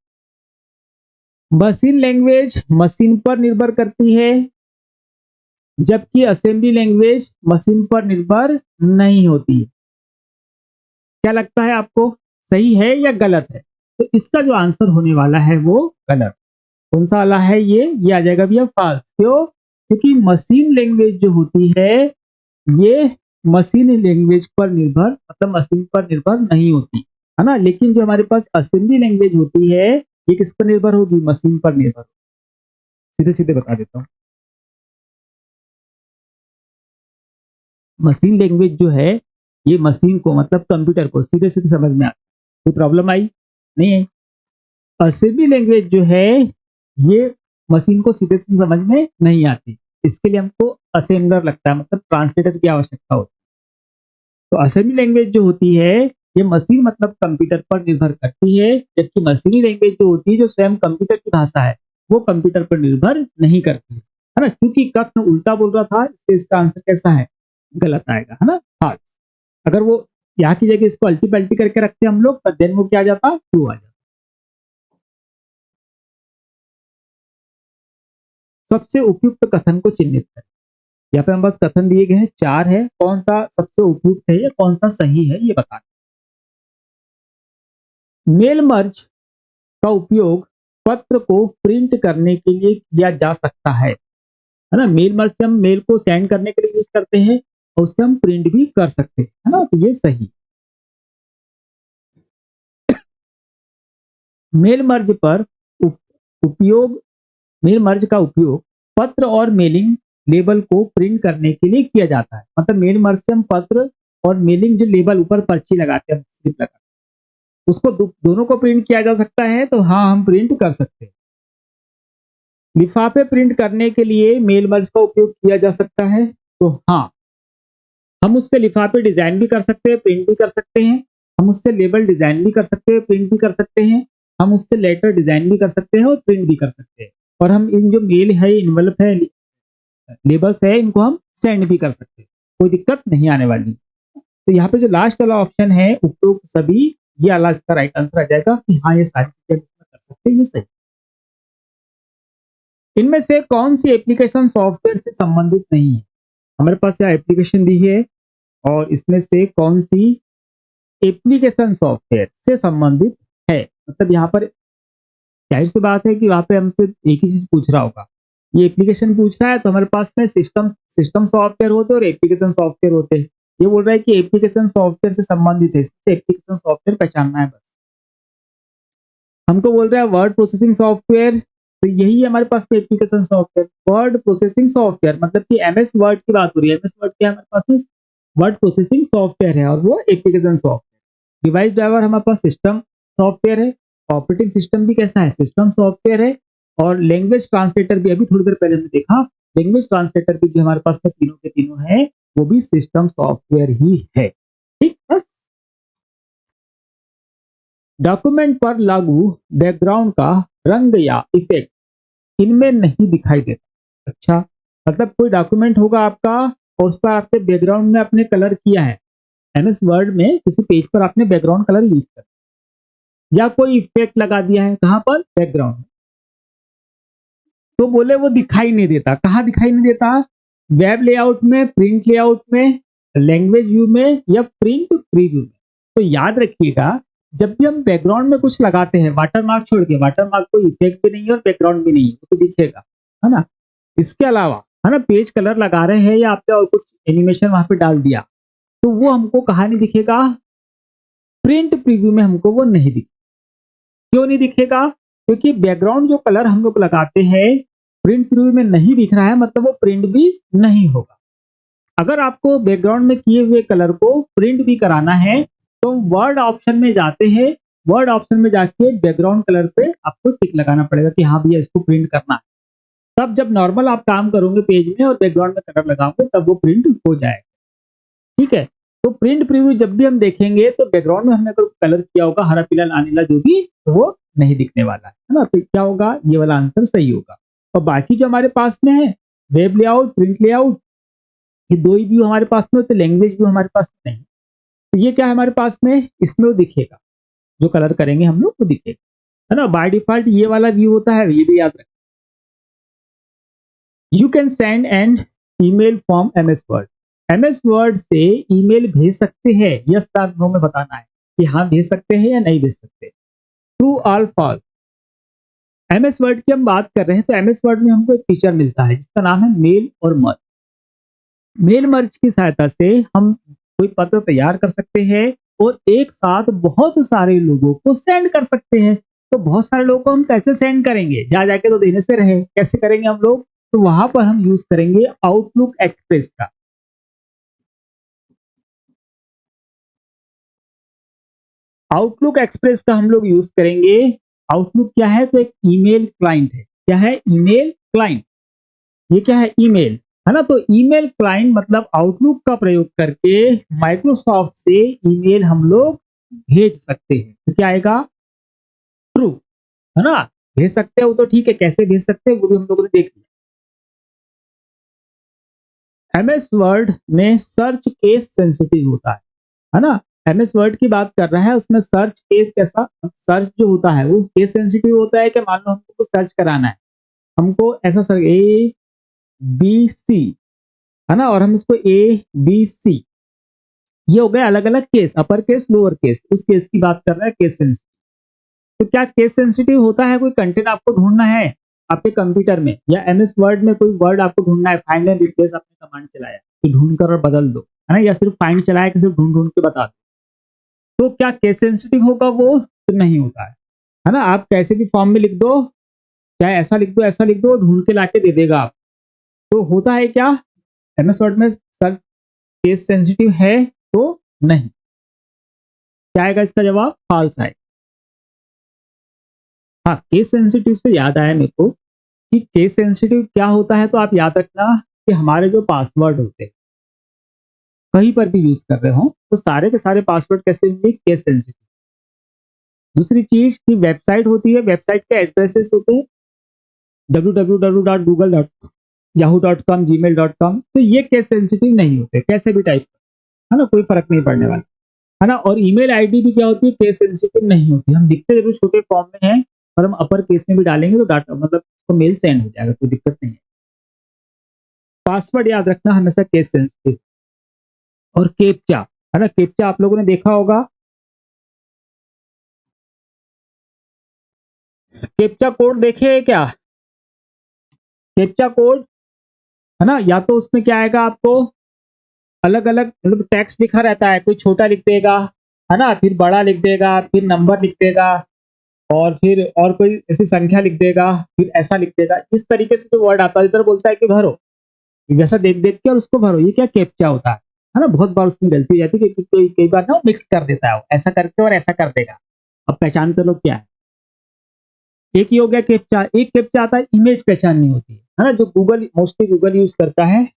मशीन लैंग्वेज मशीन पर निर्भर करती है, जबकि असेंबली लैंग्वेज मशीन पर निर्भर नहीं होती है। क्या लगता है आपको, सही है या गलत है? तो इसका जो आंसर होने वाला है वो गलत। कौन सा वाला है ये आ जाएगा भैया फॉल्स। क्यों? क्योंकि मशीन लैंग्वेज जो होती है ये मशीन लैंग्वेज पर निर्भर, मतलब मशीन पर निर्भर नहीं होती, है ना। लेकिन जो हमारे पास असेंबली लैंग्वेज होती है ये किस पर निर्भर होगी? मशीन पर निर्भर। सीधे सीधे बता देता हूँ, मशीन लैंग्वेज जो है ये मशीन को मतलब कंप्यूटर को सीधे सीधे समझ में आता है। कोई प्रॉब्लम आई? नहीं है। असेंबली लैंग्वेज जो है ये मशीन को सीधे सीधे समझ में नहीं आती, इसके लिए हमको असेंबलर लगता है, मतलब ट्रांसलेटर की आवश्यकता होती है। तो असेंबली लैंग्वेज जो होती है ये मशीन मतलब कंप्यूटर पर निर्भर करती है, जबकि मशीनी लैंग्वेज जो होती है जो स्वयं कंप्यूटर की भाषा है वो कंप्यूटर पर निर्भर नहीं करती है ना। क्योंकि कथन उल्टा बोल रहा था, इसलिए इसका आंसर कैसा है? गलत आएगा, है ना। हाँ, अगर वो यहाँ की जगह इसको अल्टी पल्टी करके रखते हम लोग तो देन वो क्या आ जाता? ट्रू आ जाता। सबसे उपयुक्त कथन को चिन्हित करें। यहाँ पे हम बस कथन दिए गए हैं, 4 है, कौन सा सबसे उपयुक्त है या कौन सा सही है ये बताना। मेल मर्ज का उपयोग पत्र को प्रिंट करने के लिए किया जा सकता है ना। मेल मर्ज से हम मेल को सेंड करने के लिए यूज करते हैं और उससे हम प्रिंट भी कर सकते हैं, है ना। तो ये सही। मेल मर्ज पर उपयोग मेल मर्ज का उपयोग पत्र और मेलिंग लेबल को प्रिंट करने के लिए किया जाता है। मतलब मेल मर्ज से हम पत्र और मेलिंग जो लेबल ऊपर पर्ची लगाते हैं, स्लिप लगाते हैं, उसको दोनों को प्रिंट किया जा सकता है। तो हाँ, हम प्रिंट कर सकते हैं। लिफाफे प्रिंट करने के लिए मेल मर्ज का उपयोग किया जा सकता है। तो हाँ, हम उससे लिफाफे डिजाइन भी कर सकते हैं, प्रिंट भी कर सकते हैं। हम उससे लेबल डिजाइन भी कर सकते हैं, प्रिंट भी कर सकते हैं। हम उससे लेटर डिजाइन भी कर सकते हैं और प्रिंट भी कर सकते हैं। और हम इन जो मेल है, इन्वेलप है, लेबल्स है, इनको हम सेंड भी कर सकते हैं, कोई दिक्कत नहीं आने वाली। तो यहाँ पे जो लास्ट वाला ऑप्शन है उपयुक्त सभी, ये वाला इसका राइट आंसर आ जाएगा कि हाँ ये सारी चीजें इसमें कर सकते हैं, ये सही। इनमें से कौन सी एप्लीकेशन सॉफ्टवेयर से संबंधित नहीं है? हमारे पास यहाँ एप्लीकेशन दी है और इसमें से कौन सी एप्लीकेशन सॉफ्टवेयर से संबंधित है? मतलब यहाँ पर जाहिर सी बात है कि वहां पे हमसे एक ही चीज पूछ रहा होगा। ये एप्लीकेशन पूछ रहा है तो हमारे पास में सिस्टम सिस्टम सॉफ्टवेयर होते हैं और एप्लीकेशन सॉफ्टवेयर होते हैं। ये बोल रहा है कि एप्लीकेशन सॉफ्टवेयर से संबंधित है, इससे एप्लीकेशन सॉफ्टवेयर पहचानना है बस। हमको बोल रहा है वर्ड प्रोसेसिंग सॉफ्टवेयर, तो यही है हमारे पास में application software. Word processing software मतलब कि एमएस वर्ड की बात हो रही है। एमएस वर्ड क्या है हमारे पास में? वर्ड प्रोसेसिंग सॉफ्टवेयर है और वो एप्लीकेशन सॉफ्टवेयर। डिवाइस ड्राइवर हमारे पास सिस्टम सॉफ्टवेयर है। ऑपरेटिंग सिस्टम भी कैसा है? सिस्टम सॉफ्टवेयर है। और लैंग्वेज ट्रांसलेटर भी अभी थोड़ी देर पहले हमने देखा, लैंग्वेज ट्रांसलेटर भी जो हमारे पास में तीनों के तीनों है वो भी सिस्टम सॉफ्टवेयर ही है। ठीक, बस। डॉक्यूमेंट पर लागू बैकग्राउंड का रंग या इफेक्ट इनमें नहीं दिखाई देता। अच्छा, मतलब कोई डॉक्यूमेंट होगा आपका और उस पर आपने बैकग्राउंड में आपने कलर किया है, एमएस वर्ड में किसी पेज पर आपने बैकग्राउंड कलर यूज कर या कोई इफेक्ट लगा दिया है, कहां पर? बैकग्राउंड में। तो बोले वो दिखाई नहीं देता। कहाँ दिखाई नहीं देता? वेब लेआउट में, प्रिंट लेआउट में, लैंग्वेज व्यू में या प्रिंट प्रीव्यू में। तो याद रखिएगा, जब भी हम बैकग्राउंड में कुछ लगाते हैं, वाटरमार्क छोड़ के, वाटरमार्क कोई इफेक्ट भी नहीं है और बैकग्राउंड भी नहीं है, तो दिखेगा, है ना। इसके अलावा, है ना, पेज कलर लगा रहे हैं या आपने और कुछ एनिमेशन वहां पे डाल दिया, तो वो हमको कहाँ नहीं दिखेगा? प्रिंट प्रीव्यू में हमको वो नहीं दिखेगा। क्यों नहीं दिखेगा? क्योंकि बैकग्राउंड जो कलर हम लोग लगाते हैं प्रिंट प्रीव्यू में नहीं दिख रहा है, मतलब वो प्रिंट भी नहीं होगा। अगर आपको बैकग्राउंड में किए हुए कलर को प्रिंट भी कराना है तो वर्ड ऑप्शन में जाते हैं, वर्ड ऑप्शन में जाके बैकग्राउंड कलर पे आपको टिक लगाना पड़ेगा कि हाँ भैया इसको प्रिंट करना है। तब जब नॉर्मल आप काम करोगे पेज में और बैकग्राउंड में कलर लगाओगे तब वो प्रिंट हो जाएगा। ठीक है। तो प्रिंट प्रीव्यू जब भी हम देखेंगे तो बैकग्राउंड में हमने अगर कलर किया होगा हरा पीला लाल नीला जो भी, तो वो नहीं दिखने वाला है ना। तो क्या होगा? ये वाला आंसर सही होगा। और बाकी जो हमारे पास में है वेब लेआउट, प्रिंट लेआउट, ये दो ही व्यू हमारे पास में होते, लैंग्वेज व्यू हमारे पास में नहीं। तो ये क्या है हमारे पास में? इसमें वो दिखेगा, जो कलर करेंगे हम लोग वो दिखेगा, है ना। बाय डिफॉल्ट ये वाला व्यू होता है, ये भी याद रखें। You can send and email from MS word. MS word से ईमेल भेज सकते हैं, यस और नो में बताना है कि हाँ भेज सकते हैं या नहीं भेज सकते। ट्रू और फॉल्स। एमएस वर्ड की हम बात कर रहे हैं तो एमएस वर्ड में हमको एक फीचर मिलता है जिसका नाम है मेल और मर्ज। मेल मर्ज की सहायता से हम कोई पत्र तैयार कर सकते हैं और एक साथ बहुत सारे लोगों को सेंड कर सकते हैं। तो बहुत सारे लोगों को हम कैसे सेंड करेंगे, जा जाके तो देने से रहे, कैसे करेंगे हम लोग, तो वहां पर हम यूज करेंगे आउटलुक एक्सप्रेस का। आउटलुक एक्सप्रेस का हम लोग यूज करेंगे। आउटलुक क्या है, तो एक ईमेल क्लाइंट है। क्या है, ईमेल क्लाइंट। ये क्या है, ईमेल, है ना। तो ईमेल क्लाइंट मतलब आउटलुक का प्रयोग करके माइक्रोसॉफ्ट से ईमेल हम लोग भेज सकते हैं। तो क्या आएगा, ट्रू, है ना। भेज सकते हो तो ठीक है, कैसे भेज सकते हैं वो भी हम लोगों ने देख लिया। एमएस वर्ड में सर्च केस सेंसिटिव होता है ना। एमएस वर्ड की बात कर रहा है, उसमें सर्च केस कैसा, सर्च जो होता है वो केस सेंसिटिव होता है कि मान लो हमको सर्च कराना है, हमको ऐसा सर ए बी सी, है ना, और हम उसको ए बी सी, ये हो गए अलग अलग case, upper case lower case, उस केस की बात कर रहा है, केस सेंसिटिव। तो क्या केस सेंसिटिव होता है, कोई कंटेंट आपको ढूंढना है आपके कंप्यूटर में या एमएस वर्ड में, कोई वर्ड आपको ढूंढना है, फाइंड एंड रिप्लेस आपने कमांड चलाया कि ढूंढ कर और बदल दो, है ना, या सिर्फ फाइंड चलाया कि सिर्फ ढूंढ ढूंढ के बता दो, तो क्या केस सेंसिटिव होगा वो, तो नहीं होता है ना। आप कैसे भी फॉर्म में लिख दो, चाहे ऐसा लिख दो ऐसा लिख दो, ढूंढ के लाके दे देगा आप। तो होता है क्या, एमएस वर्ड में सर केस सेंसिटिव है तो नहीं। क्या आएगा इसका जवाब, फॉल्स आएगा। हाँ, केस सेंसिटिव से याद आया मेरे को कि केस सेंसिटिव क्या होता है, तो आप याद रखना कि हमारे जो पासवर्ड होते हैं कहीं पर भी यूज कर रहे हो तो सारे के सारे पासवर्ड कैसे होंगे, केस सेंसिटिव। दूसरी चीज की वेबसाइट होती है, वेबसाइट के एड्रेसेस होते हैं www.google.yahoo.com gmail.com, तो ये केस सेंसिटिव नहीं होते, कैसे भी टाइप, है ना, कोई फर्क नहीं पड़ने वाला, है ना। और ईमेल आईडी भी क्या होती है, केस सेंसिटिव नहीं होती। हम लिखते जरूर छोटे फॉर्म में हैं और हम अपर केस में भी डालेंगे तो डाटा मतलब तो मेल सेंड हो जाएगा, कोई दिक्कत नहीं है। पासवर्ड याद रखना हमेशा केस सेंसिटिव। और केपचा, है ना, केपचा आप लोगों ने देखा होगा, केपचा कोड देखे क्या, कैप्चा कोड, है ना, या तो उसमें क्या आएगा आपको अलग अलग मतलब टेक्स्ट लिखा रहता है, कोई छोटा लिख देगा, है ना, फिर बड़ा लिख देगा, फिर नंबर लिख देगा, और फिर और कोई ऐसी संख्या लिख देगा, फिर ऐसा लिख देगा। इस तरीके से जो वर्ड आता है इधर बोलता है कि भरो, जैसा देख देख के और उसको भरो, ये क्या कैप्चा होता है ना। बहुत बार उसमें गलती हो जाती है क्योंकि कई बार ना मिक्स कर देता है, ऐसा करके और ऐसा कर देगा। अब पहचान कर लो क्या है। एक ही हो गया कैप्चा, एक कैप्चा आता है इमेज पहचाननी होती है ना, जो गूगल मोस्टली गूगल यूज करता है।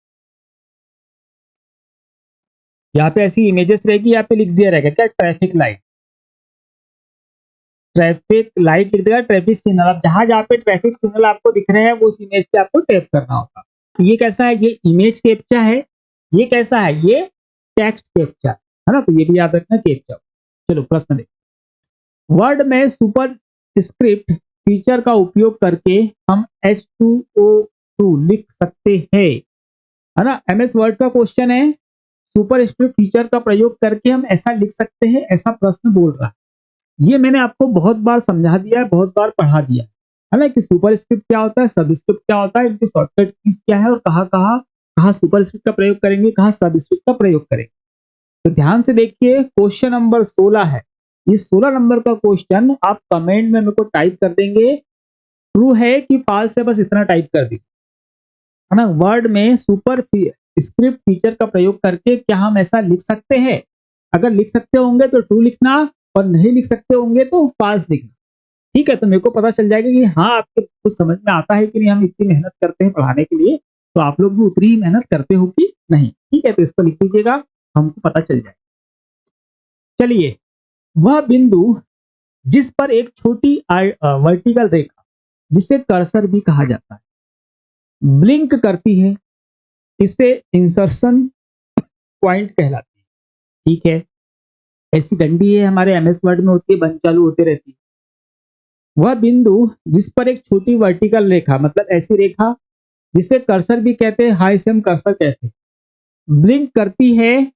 यहाँ पे ऐसी इमेजेस रहेगी, यहाँ पे लिख दिया रहेगा क्या, ट्रैफिक लाइट, ट्रैफिक लाइट लिख देगा, ट्रैफिक सिग्नल। अब जहां जहाँ पे ट्रैफिक सिग्नल आपको दिख रहे हैं वो उस इमेज पे आपको टैप करना होगा। तो ये कैसा है, ये इमेज कैप्चा है। ये कैसा है, ये टेक्स्ट कैप्चा, है ना, तो ये भी याद रखना कैप्चा। चलो प्रश्न देखो, वर्ड में सुपर स्क्रिप्ट फीचर का उपयोग करके हम H2O2 लिख सकते हैं, है ना। एमएस वर्ड का क्वेश्चन है, सुपर स्क्रिप्ट फीचर का प्रयोग करके हम ऐसा लिख सकते हैं, ऐसा प्रश्न बोल रहा है। ये मैंने आपको बहुत बार समझा दिया है, बहुत बार पढ़ा दिया है ना, कि सुपर स्क्रिप्ट क्या होता है, सब स्क्रिप्ट क्या होता है, इनकी शॉर्टकट कीज क्या है, और कहाँ कहाँ कहाँ सुपर स्क्रिप्ट का प्रयोग करेंगे, कहाँ सब स्क्रिप्ट का प्रयोग करेंगे। तो ध्यान से देखिए, क्वेश्चन नंबर 16 है। इस 16 नंबर का क्वेश्चन आप कमेंट में मेरे को टाइप कर देंगे, ट्रू है कि फॉल्स है, बस इतना टाइप कर दीजिए, है ना। वर्ड में सुपर स्क्रिप्ट फीचर का प्रयोग करके क्या हम ऐसा लिख सकते हैं, अगर लिख सकते होंगे तो ट्रू लिखना, और नहीं लिख सकते होंगे तो फॉल्स लिखना। ठीक है, तो मेरे को पता चल जाएगा कि हाँ आपके कुछ समझ में आता है कि नहीं, हम इतनी मेहनत करते हैं पढ़ाने के लिए, तो आप लोग भी उतनी ही मेहनत करते हो कि नहीं। ठीक है, तो इसको लिख दीजिएगा, हमको पता चल जाएगा। चलिए, वह बिंदु जिस पर एक छोटी वर्टिकल रेखा जिसे कर्सर भी कहा जाता है ब्लिंक करती है, इसे इंसर्शन पॉइंट कहलाती है। ठीक है, ऐसी डंडी है हमारे एमएस वर्ड में होती है, बंद चालू होते रहती है। वह बिंदु जिस पर एक छोटी वर्टिकल रेखा मतलब ऐसी रेखा जिसे कर्सर भी कहते हैं, हाई से हम कर्सर कहते हैं, ब्लिंक करती है,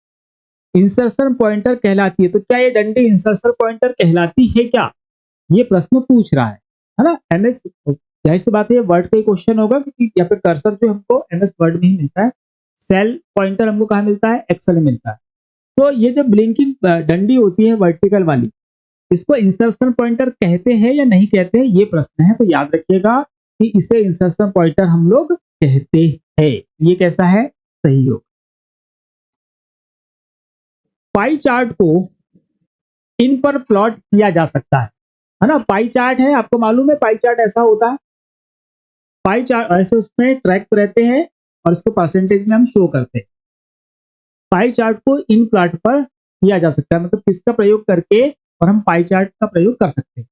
इंसर्शन पॉइंटर कहलाती है। तो क्या ये डंडी इंसर्शन पॉइंटर कहलाती है क्या, ये प्रश्न पूछ रहा है ना। एमएस, जाहिर सी बात है ये वर्ड का ही क्वेश्चन होगा क्योंकि यहाँ पे कर्सर जो हमको एमएस वर्ड में ही मिलता है, सेल पॉइंटर हमको कहाँ मिलता है, एक्सेल में मिलता है। तो ये जो ब्लिंकिंग डंडी होती है वर्टिकल वाली, इसको इंसर्शन पॉइंटर कहते हैं या नहीं कहते हैं, ये प्रश्न है। तो याद रखिएगा कि इसे इंसर्शन पॉइंटर हम लोग कहते हैं। ये कैसा है? सही होगा। पाई चार्ट को इन पर प्लॉट किया जा सकता है ना। पाई चार्ट है, आपको मालूम है पाई चार्ट ऐसा होता है। पाई चार्ट ऐसे उसमें ट्रैक पे रहते हैं और इसको परसेंटेज में हम शो करते हैं। पाई चार्ट को इन प्लॉट पर किया जा सकता है, मतलब किसका प्रयोग करके और हम पाई चार्ट का प्रयोग कर सकते हैं।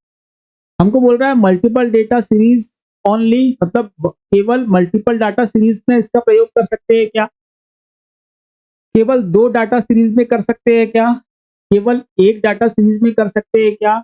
हमको बोल रहा है मल्टीपल डेटा सीरीज ओनली, मतलब केवल मल्टीपल डाटा सीरीज में इसका प्रयोग कर सकते हैं क्या? केवल 2 डाटा सीरीज में कर सकते हैं क्या? केवल 1 डाटा सीरीज में कर सकते हैं क्या?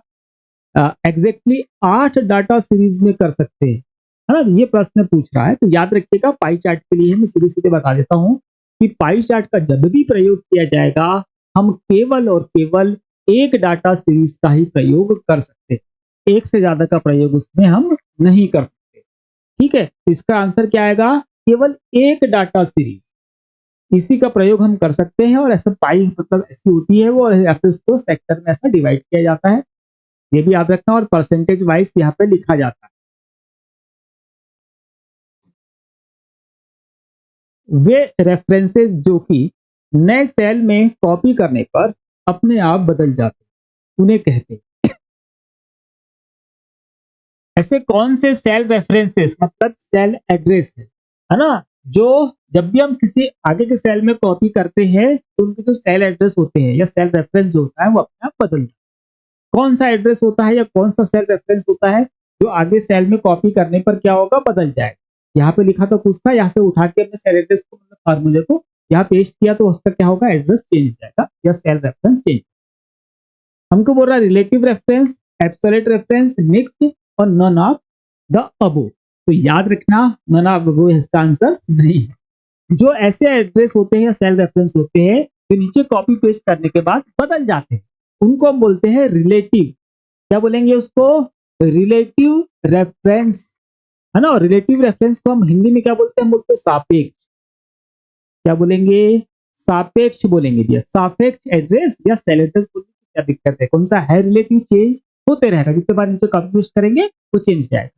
एग्जैक्टली 8 डाटा सीरीज में कर सकते हैं, है ना। ये प्रश्न पूछ रहा है। तो याद रखिएगा पाई चार्ट के लिए मैं सीधे सीधे बता देता हूं कि पाई चार्ट का जब भी प्रयोग किया जाएगा हम केवल और केवल 1 डाटा सीरीज का ही प्रयोग कर सकते हैं, एक से ज्यादा का प्रयोग उसमें हम नहीं कर सकते। ठीक है, इसका आंसर क्या आएगा? केवल 1 डाटा सीरीज, इसी का प्रयोग हम कर सकते हैं। और ऐसा पाई मतलब ऐसी होती है वो, या फिर उसको सेक्टर में ऐसा डिवाइड किया जाता है, ये भी याद रखना। और परसेंटेज वाइज यहाँ पे लिखा जाता है। वे रेफरेंसेस जो कि नए सेल में कॉपी करने पर अपने आप बदल जाते हैं, उन्हें कहते हैं। ऐसे कौन से सेल रेफरेंसेस मतलब सेल एड्रेस है ना, जो जब भी हम किसी आगे के सेल में कॉपी करते हैं तो उनके जो सेल एड्रेस होते हैं या सेल रेफरेंस जो होता है वो अपने आप बदल जाता है। कौन सा एड्रेस होता है या कौन सा सेल रेफरेंस होता है जो आगे सेल में कॉपी करने पर क्या होगा? बदल जाएगा। यहाँ पे लिखा तो कुछ था, यहाँ से उठा के अपने सेल एड्रेस को मतलब फार्मूले को यहाँ पेस्ट किया तो उसका क्या होगा? एड्रेस चेंज हो जाएगा या सेल रेफरेंस चेंज। हमको बोल रहा है relative reference, absolute reference, mixed और नन ऑफ द अबो। तो याद रखना नन ऑफ अबो इसका आंसर नहीं है। जो ऐसे एड्रेस होते हैं या सेल रेफरेंस होते हैं जो नीचे कॉपी पेस्ट करने के बाद बदल जाते हैं, उनको हम बोलते हैं रिलेटिव। क्या बोलेंगे उसको? रिलेटिव रेफरेंस, है ना। रिलेटिव रेफरेंस को हम हिंदी में क्या बोलते हैं? हम बोलते हैं सापेक्ष। क्या बोलेंगे? सापेक्ष बोलेंगे भैया। सापेक्ष एड्रेस या सेल एड्रेस बोलने की क्या दिक्कत है? कौन सा है? रिलेटिव चेंज होते रहेगा, जितने बार नीचे कॉपी पेस्ट करेंगे वो चेंज जाएगा।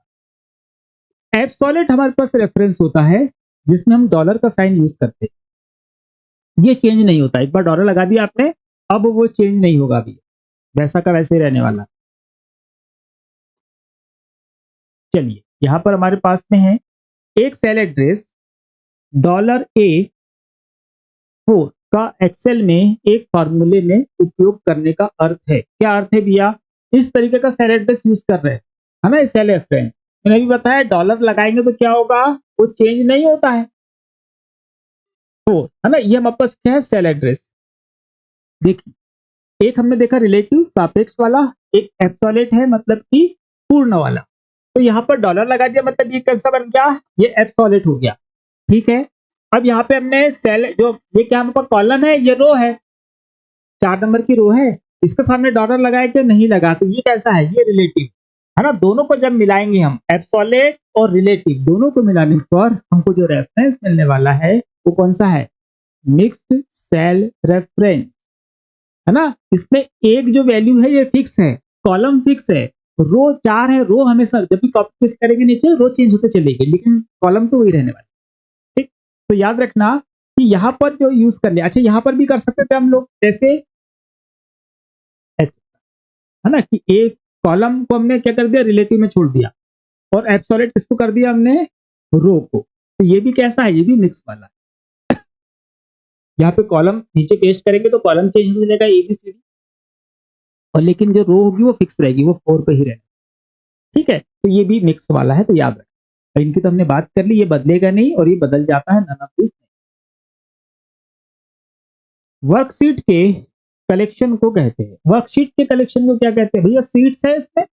एब्सोल्यूट हमारे पास रेफरेंस होता है जिसमें हम डॉलर का साइन यूज करते हैं, ये चेंज नहीं होता। एक बार डॉलर लगा दिया आपने, अब वो चेंज नहीं होगा अभी, वैसा का वैसे ही रहने वाला। चलिए यहां पर हमारे पास में है एक सेल एड्रेस $A4 का एक्सेल में एक फॉर्मूले में उपयोग करने का अर्थ है। क्या अर्थ है भैया? इस तरीके का सेल एड्रेस यूज कर रहे हैं, है ना। सेल रेफरेंस मैंने अभी बताया, डॉलर लगाएंगे तो क्या होगा? वो चेंज नहीं होता है, फोर, है ना। ये हमारे पास क्या है? Cell address. देखिए एक हमने देखा रिलेटिव सापेक्ष वाला, एक एब्सोल्यूट है मतलब कि पूर्ण वाला। तो यहाँ पर डॉलर लगा दिया मतलब ये कैसा बन गया? ये एब्सोल्यूट हो गया। ठीक है, अब यहाँ पे हमने सेल जो ये क्या हमारे पास कॉलम है, ये रो है, 4 नंबर की रो है, इसके सामने डॉलर लगाया कि नहीं लगा? तो ये कैसा है? ये रिलेटिव, है ना। दोनों को जब मिलाएंगे हम, एब्सोल्यूट और रिलेटिव दोनों को मिलाने पर हमको जो रेफरेंस मिलने वाला है वो कौन सा है? मिक्स्ड सेल रेफरेंस, है ना। इसमें एक जो वैल्यू है ये फिक्स है, कॉलम फिक्स है, रो 4 है। रो हमेशा जब भी कॉपी पेस्ट करेंगे नीचे रो चेंज होते चलेगी, लेकिन कॉलम तो वही रहने वाला। ठीक, तो याद रखना कि यहाँ पर जो यूज कर लिया, अच्छा यहाँ पर भी कर सकते थे हम लोग, जैसे ऐसे, है ना, कि एक कॉलम को हमने क्या कर दिया? रिलेटिव में छोड़ दिया, और एब्सोल्यूट किसको कर दिया हमने? रो को। तो ये भी कैसा है? ये भी मिक्स वाला है। यहाँ पे कॉलम नीचे पेस्ट करेंगे तो कॉलम चेंज हो जाएगा ABCD, और लेकिन जो रो होगी वो फिक्स रहेगी, वो 4 पे ही रहेगी। ठीक है, तो ये भी मिक्स वाला है, तो याद रखें। इनकी तो हमने बात कर ली, ये बदलेगा नहीं और ये बदल जाता है, नन ऑफ दिस। वर्कशीट के कलेक्शन को कहते हैं, वर्कशीट के कलेक्शन को क्या कहते हैं भैया? सीट्स है इसमें,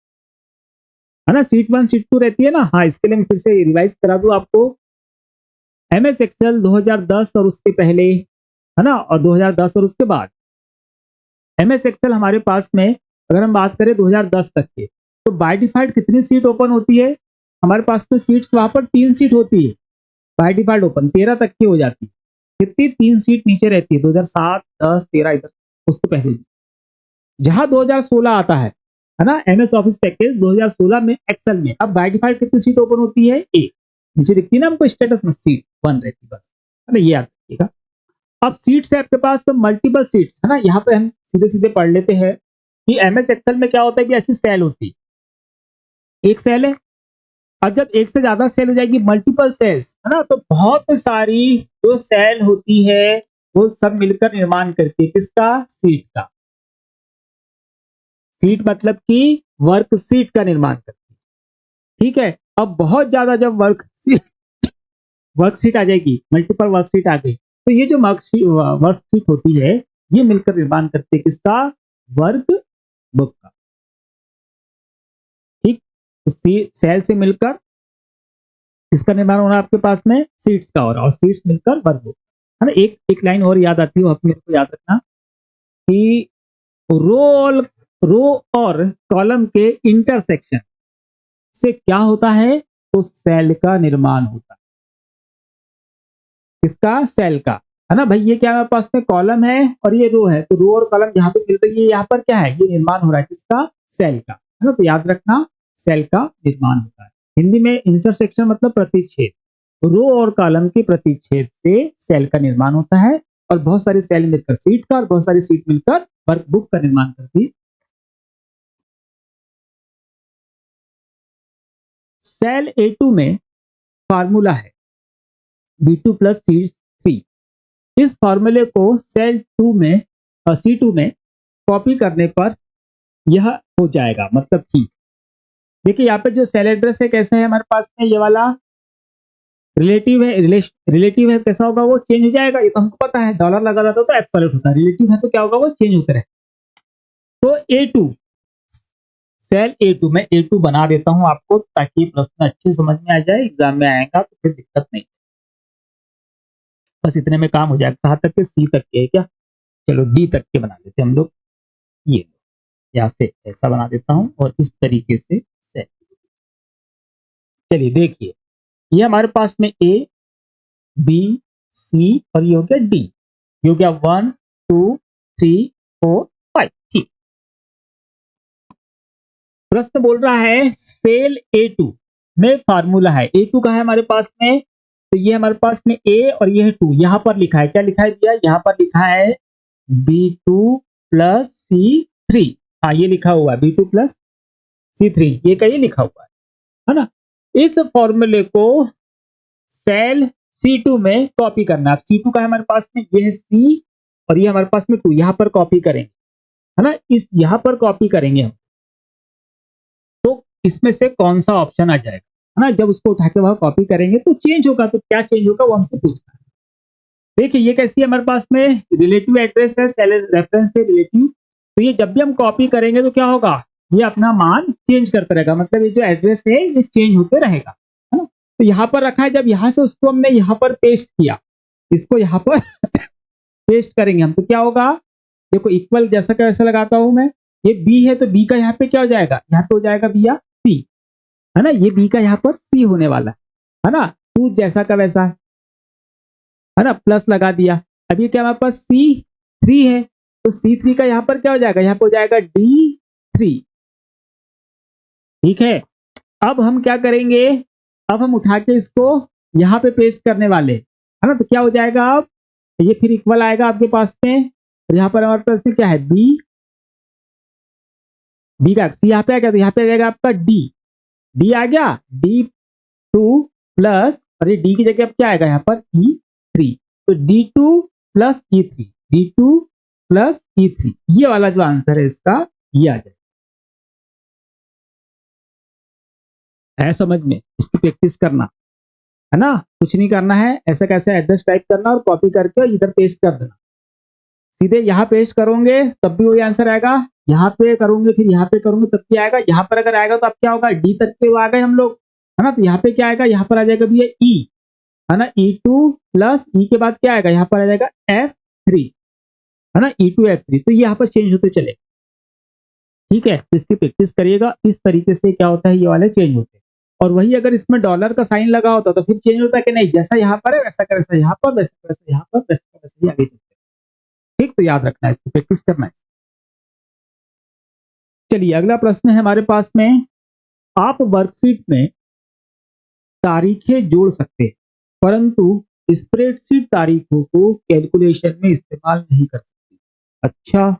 है ना। सीट 1 सीट 2 रहती है ना। हाँ, इसके लिए मैं फिर से रिवाइज करा दूं आपको। MS एक्सेल 2010 और उसके पहले, है ना, और 2010 और उसके बाद। MS एक्सेल हमारे पास में अगर हम बात करें 2010 तक के, तो बाय डिफॉल्ट कितनी सीट ओपन होती है? हमारे पास में सीट्स वहां पर 3 सीट होती है बाय डिफॉल्ट ओपन, 13 तक की हो जाती है। कितनी? 3 सीट नीचे रहती है, 2007, 10, 13 इधर उसके पहले। जहां 2016 आता है है ना, एमएस ऑफिस पैकेज 2016 में एक्सेल में। अब बाय डिफॉल्ट कितनी सीट ओपन होती है? एक। नीचे दिखती है ना हमको स्टेटस में सीट 1 रहती बस, है ना, ये याद रखिएगा। अब सीट्स है आपके पास तो मल्टीपल सीट्स, है ना, यहाँ पे हम सीधे सीधे पढ़ लेते हैं कि एमएस एक्सेल में क्या होता है कि ऐसी सेल होती है, एक सेल है। अब जब एक से ज्यादा सेल हो जाएगी, मल्टीपल सेल्स, है ना, तो बहुत सारी जो सेल होती है वो सब मिलकर निर्माण करती है किसका? सीट का। सीट मतलब कि वर्कशीट का निर्माण करती है, ठीक है। अब बहुत ज्यादा जब वर्कशीट आ जाएगी, मल्टीपल वर्कशीट आ गई, तो ये जो वर्कशीट होती है ये मिलकर निर्माण करती है किसका? वर्क बुक का, ठीक। तो सेल से मिलकर इसका निर्माण हो रहा है आपके पास में सीट्स का हो रहा है, और सीट्स मिलकर वर्क बुक, है ना। एक एक लाइन और याद आती है, मेरे को याद रखना कि रो और कॉलम के इंटरसेक्शन से क्या होता है? तो सेल का निर्माण होता है, किसका? सेल का, है ना भाई। ये क्या हमारे पास में कॉलम है और ये रो है, तो रो और कॉलम जहां पे मिल रही है यहाँ पर क्या है? ये निर्माण हो रहा है किसका? सेल का, है ना। तो याद रखना सेल का निर्माण होता है। हिंदी में इंटरसेक्शन मतलब प्रतिच्छेद, रो और कॉलम के प्रतिच्छेद से सेल का निर्माण होता है, और बहुत सारी सेल मिलकर सीट का, और बहुत सारी सीट मिलकर वर्कबुक का निर्माण करती है। सेल A2 में फार्मूला है B2 प्लस C3। इस फॉर्मूले को सेल 2 में C2 में कॉपी करने पर यह हो जाएगा, मतलब ठीक। देखिए यहाँ पे जो सेल एड्रेस है कैसा है हमारे पास में, ये वाला रिलेटिव है, रिलेटिव है, कैसा होगा? वो चेंज हो जाएगा, ये तो हमको पता है। डॉलर लगा रहता तो एब्सोल्यूट होता है, रिलेटिव है तो क्या होगा? वो चेंज होते रहे। तो A2, सेल A2 में A2 बना देता हूं आपको, ताकि प्रश्न अच्छे समझ में आ जाए, एग्जाम में आएगा तो फिर दिक्कत नहीं। बस इतने में काम हो जाएगा। कहाँ तक के? सी तक के है क्या? चलो डी तक के बना देते हम लोग। ये यहाँ से ऐसा बना देता हूं, और इस तरीके से सेल। चलिए देखिए, ये हमारे पास में ए बी सी और ये हो गया डी। ये हो गया 1 2 3 4 5, ठीक। प्रश्न बोल रहा है सेल A2 में फार्मूला है। A2 का है हमारे पास में, तो ये हमारे पास में A और ये है 2। यहां पर लिखा है, क्या लिखा है दिया? यहां पर लिखा है B2 प्लस C3। हाँ ये लिखा हुआ है B2 प्लस C3, ये का ये लिखा हुआ है ना। इस फॉर्मूले को सेल C2 में कॉपी करना है। C2 का है हमारे पास में, ये है C और ये हमारे पास में 2, यहां पर कॉपी करेंगे, है ना। इस यहां पर कॉपी करेंगे हम, तो इसमें से कौन सा ऑप्शन आ जाएगा, है ना। जब उसको उठा के वहां कॉपी करेंगे तो चेंज होगा, तो क्या चेंज होगा वो हमसे पूछना है। देखिए ये कैसी है हमारे पास में, रिलेटिव एड्रेस है, सेल रेफरेंस है रिलेटिव। तो ये जब भी हम कॉपी करेंगे तो क्या होगा? ये अपना मान चेंज करता रहेगा, मतलब ये जो एड्रेस है ये चेंज होते रहेगा, है ना। तो यहाँ पर रखा है, जब यहाँ से उसको हमने यहाँ पर पेस्ट किया, इसको यहाँ पर पेस्ट करेंगे हम, तो क्या होगा? देखो इक्वल जैसा का वैसा लगाता हूं मैं। ये बी है तो बी का यहाँ पे क्या हो जाएगा? यहाँ पे हो जाएगा भैया सी, है ना। ये बी का यहाँ पर सी होने वाला है ना। टू जैसा का वैसा है ना, प्लस लगा दिया। अब ये क्या हमारे पास C3 है, तो C3 का यहाँ पर क्या हो जाएगा? यहाँ पे हो जाएगा D3, ठीक है। अब हम क्या करेंगे? अब हम उठा के इसको यहाँ पे पेस्ट करने वाले, है ना। तो क्या हो जाएगा? अब ये फिर इक्वल आएगा आपके पास में, और यहाँ पर हमारे पास में क्या है? बी का सी यहाँ पे आ गया, तो यहाँ पे आ जाएगा आपका डी आ गया, D2 प्लस, और ये डी की जगह अब क्या आएगा यहाँ पर? E3, तो D2 plus E3, D2 plus E3, ये वाला जो आंसर है इसका ये आ जाएगा। है समझ में? इसकी प्रैक्टिस करना, है ना। कुछ नहीं करना है, ऐसा कैसे एड्रेस टाइप करना और कॉपी करके इधर पेस्ट कर देना। सीधे यहाँ पेस्ट करोगे तब भी वही आंसर आएगा, यहाँ पे करोगे फिर यहाँ पे करोगे तब भी आएगा। यहाँ पर अगर आएगा तो अब क्या होगा? डी तक के आ गए हम लोग, है ना। तो यहाँ पे क्या आएगा? यहाँ पर आ जाएगा भैया ई, है ना। E2 प्लस ई के बाद क्या आएगा? यहाँ पर आ जाएगा F3, है ना। E2 F3, तो यहाँ पर चेंज होते चले, ठीक है। तो इसकी प्रैक्टिस करिएगा, इस तरीके से क्या होता है? ये वाले चेंज होते हैं। और वही अगर इसमें डॉलर का साइन लगा होता तो फिर चेंज होता है कि नहीं? जैसा यहाँ पर है वैसा का वैसा यहाँ पर, वैसा का वैसा यहाँ पर, वैसा का वैसा ही आगे चलते हैं, ठीक। तो याद रखना है, इसकी प्रैक्टिस करना है। चलिए अगला प्रश्न है हमारे पास में, आप वर्कशीट में तारीखें जोड़ सकते हैं परंतु स्प्रेडशीट तारीखों को कैलकुलेशन में इस्तेमाल नहीं कर सकते। अच्छा,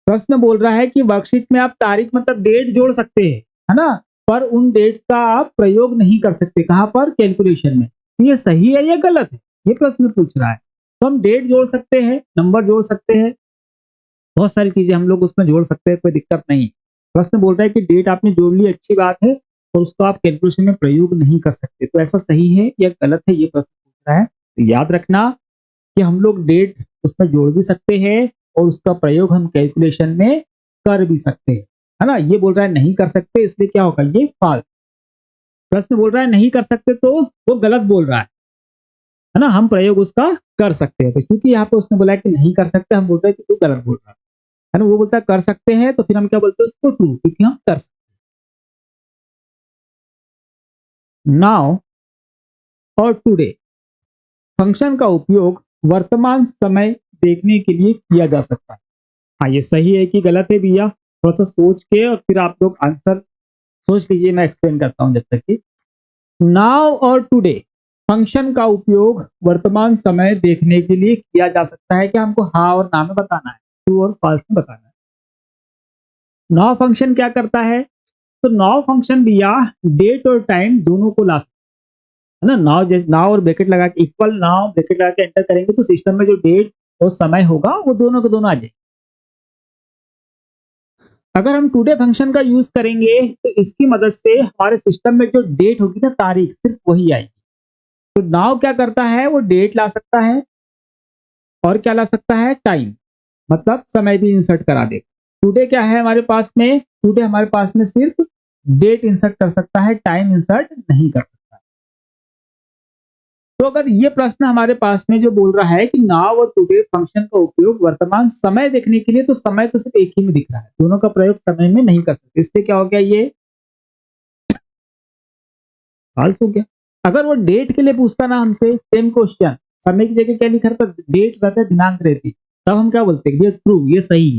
प्रश्न बोल रहा है कि वर्कशीट में आप तारीख मतलब डेट जोड़ सकते हैं, है ना, पर उन डेट्स का आप प्रयोग नहीं कर सकते। कहां पर? कैलकुलेशन में। ये सही है या गलत है, ये प्रश्न पूछ रहा है। तो हम डेट जोड़ सकते हैं, नंबर जोड़ सकते हैं, बहुत सारी चीजें हम लोग उसमें जोड़ सकते हैं, कोई दिक्कत नहीं। प्रश्न बोल रहा है कि डेट आपने जोड़ ली, अच्छी बात है, और उसको आप कैलकुलेशन में प्रयोग नहीं कर सकते। तो ऐसा सही है या गलत है, ये प्रश्न पूछ रहा है। तो याद रखना कि हम लोग डेट उसमें जोड़ भी सकते हैं और उसका प्रयोग हम कैलकुलेशन में कर भी सकते हैं, है ना। ये बोल रहा है नहीं कर सकते, इसलिए क्या होगा, ये फॉल्स। प्रश्न बोल रहा है नहीं कर सकते तो वो गलत बोल रहा है ना। हम प्रयोग उसका कर सकते हैं, तो क्योंकि यहाँ पे उसने बोला है कि नहीं कर सकते, हम बोल रहे हैं कि तू गलत बोल रहा है ना। वो बोलता है कर सकते हैं, तो फिर हम क्या बोलते हैं उसको, ट्रू, क्योंकि हम कर सकते हैं। नाउ और टुडे फंक्शन का उपयोग वर्तमान समय देखने के लिए किया जा सकता है। हाँ, ये सही है कि गलत है भैया, थोड़ा सा सोच के और फिर आप लोग आंसर सोच लीजिए, मैं एक्सप्लेन करता हूं जब तक कि। नाउ और टुडे फंक्शन का उपयोग वर्तमान समय देखने के लिए किया जा सकता है। क्या हमको हाँ और ना में बताना है, ट्रू और फॉल्स में बताना है। नाउ फंक्शन क्या करता है? तो नाउ फंक्शन भैया डेट और टाइम दोनों को ला सकता है ना। नाउ जैसे नाउ और ब्रैकेट लगा के, इक्वल नाउ ब्रैकेट लगा के एंटर करेंगे तो सिस्टम में जो डेट और समय होगा वो दोनों के दोनों आ जाएंगे। अगर हम टुडे फंक्शन का यूज करेंगे तो इसकी मदद से हमारे सिस्टम में जो डेट होगी ना, तारीख, सिर्फ वही आएगी। तो नाउ क्या करता है, वो डेट ला सकता है और क्या ला सकता है, टाइम, मतलब समय भी इंसर्ट करा दे। टुडे क्या है हमारे पास में, टुडे हमारे पास में सिर्फ डेट इंसर्ट कर सकता है, टाइम इंसर्ट नहीं कर सकता। तो अगर ये प्रश्न हमारे पास में जो बोल रहा है कि नाउ और टुडे फंक्शन का उपयोग वर्तमान समय देखने के लिए, तो समय तो सिर्फ एक ही में दिख रहा है, दोनों का प्रयोग समय में नहीं कर सकते, इसलिए क्या हो गया, ये फॉल्स हो गया। अगर वो डेट के लिए पूछता ना हमसे सेम क्वेश्चन, समय की जगह क्या लिखा रहता, डेट रहता, दिनांक रहती, तब हम क्या बोलते हैं, ये ट्रू, ये सही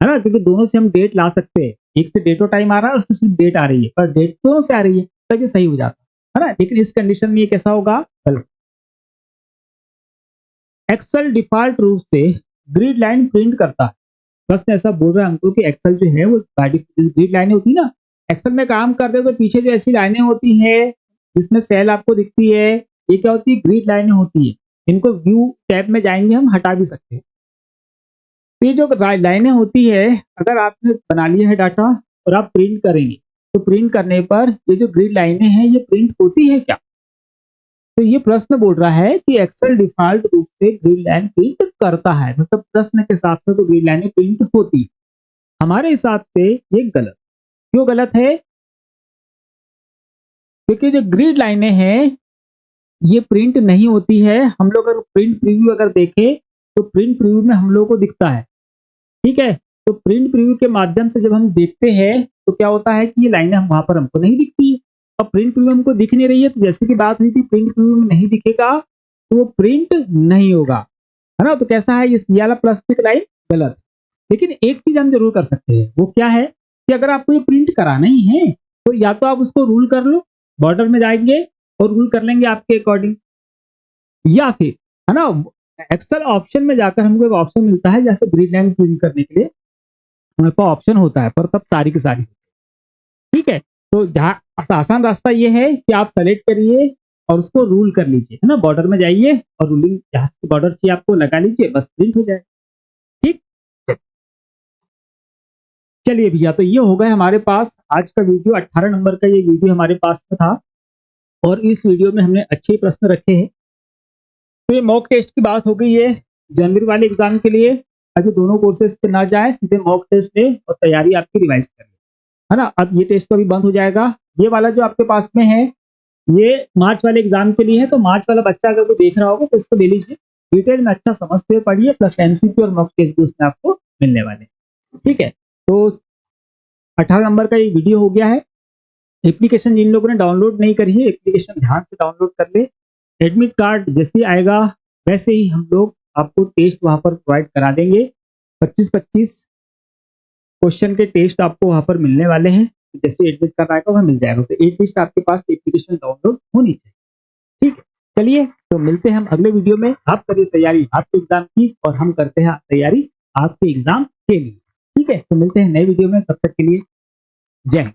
है ना, क्योंकि दोनों से हम डेट ला सकते हैं। एक से डेट और टाइम आ रहा है, उससे सिर्फ डेट आ रही है, पर डेट दोनों से आ रही है, तब ये सही हो जाता है ना। लेकिन इस कंडीशन में ये कैसा होगा, गलत। एक्सेल डिफॉल्ट रूप से ग्रिड लाइन प्रिंट करता है। प्रश्न ऐसा बोल रहा है हमको कि एक्सेल जो है वो ग्रिड लाइनें होती है ना, एक्सेल में काम करते हैं तो पीछे जो ऐसी लाइनें होती है जिसमें सेल आपको दिखती है, ये क्या होती है, ग्रिड लाइनें होती है। इनको व्यू टैब में जाएंगे हम हटा भी सकते हैं। तो ये जो लाइनें होती है, अगर आपने बना लिया है डाटा और आप प्रिंट करेंगे, तो प्रिंट करने पर ये जो ग्रिड लाइनें हैं ये प्रिंट होती है क्या? तो ये प्रश्न बोल रहा है कि एक्सेल डिफॉल्ट रूप से ग्रिड लाइन प्रिंट करता है, मतलब प्रश्न के हिसाब से तो ग्रिड लाइनें प्रिंट होती है, हमारे हिसाब से ये गलत। क्यों गलत है? क्योंकि जो ग्रिड लाइनें हैं ये प्रिंट नहीं होती है। हम लोग अगर प्रिंट प्रीव्यू अगर देखें तो प्रिंट प्रीव्यू में हम लोग को दिखता है, ठीक है। तो प्रिंट प्रीव्यू के माध्यम से जब हम देखते हैं तो क्या होता है कि ये लाइनें हम वहां पर हमको नहीं दिखती है। अब प्रिंट प्रीव्यू हमको दिख नहीं रही है, तो जैसे कि बात हुई थी प्रिंट प्रीव्यू में नहीं दिखेगा तो वो प्रिंट नहीं होगा, है ना। तो कैसा है, ये वाला प्लास्टिक लाइन गलत। लेकिन एक चीज हम जरूर कर सकते हैं, वो क्या है कि अगर आपको ये प्रिंट कराना ही है तो या तो आप उसको रूल कर लो, बॉर्डर में जाएंगे और रूल कर लेंगे आपके अकॉर्डिंग, या फिर, है ना, एक्सेल ऑप्शन में जाकर हमको एक ऑप्शन मिलता है जैसे ग्रिड लाइन प्रिंट करने के लिए हमारे पास ऑप्शन होता है, पर तब सारी की सारी, ठीक है। तो जहाँ आसान रास्ता ये है कि आप सेलेक्ट करिए और उसको रूल कर लीजिए, है ना, बॉर्डर में जाइए और रूलिंग जहाँ से बॉर्डर चाहिए आपको लगा लीजिए, बस प्रिंट हो जाए, ठीक। चलिए भैया, तो ये हो गए हमारे पास आज का वीडियो, 18 नंबर का ये वीडियो हमारे पास में था और इस वीडियो में हमने अच्छे प्रश्न रखे हैं। तो ये मॉक टेस्ट की बात हो गई है जनवरी वाले एग्जाम के लिए। अभी दोनों कोर्सेज पे ना जाए, सीधे मॉक टेस्ट ले और तैयारी आपकी रिवाइज कर ले, है ना। अब ये टेस्ट तो अभी बंद हो जाएगा, ये वाला जो आपके पास में है ये मार्च वाले एग्जाम के लिए है। तो मार्च वाला बच्चा अगर कोई देख रहा होगा तो इसको ले लीजिए, डिटेल में अच्छा समझते हुए पढ़िए, प्लस एमसीक्यू और मॉक टेस्ट भी उसमें आपको मिलने वाले, ठीक है। तो 18 नंबर का ये वीडियो हो गया है। एप्लीकेशन जिन लोगों ने डाउनलोड नहीं करी है, एप्लीकेशन ध्यान से डाउनलोड कर ले। एडमिट कार्ड जैसे ही आएगा वैसे ही हम लोग आपको टेस्ट वहां पर प्रोवाइड करा देंगे। 25-25 क्वेश्चन के टेस्ट आपको वहां पर मिलने वाले हैं। जैसे एडमिट करना आएगा वहां मिल जाएगा। तो एटलिस्ट आपके पास एप्लीकेशन डाउनलोड होनी चाहिए। ठीक है, चलिए तो मिलते हैं हम अगले वीडियो में। आप करिए तैयारी आपके एग्जाम की और हम करते हैं तैयारी आपके एग्जाम के लिए। ठीक है, तो मिलते हैं नए वीडियो में, तब तक के लिए जय हिंद।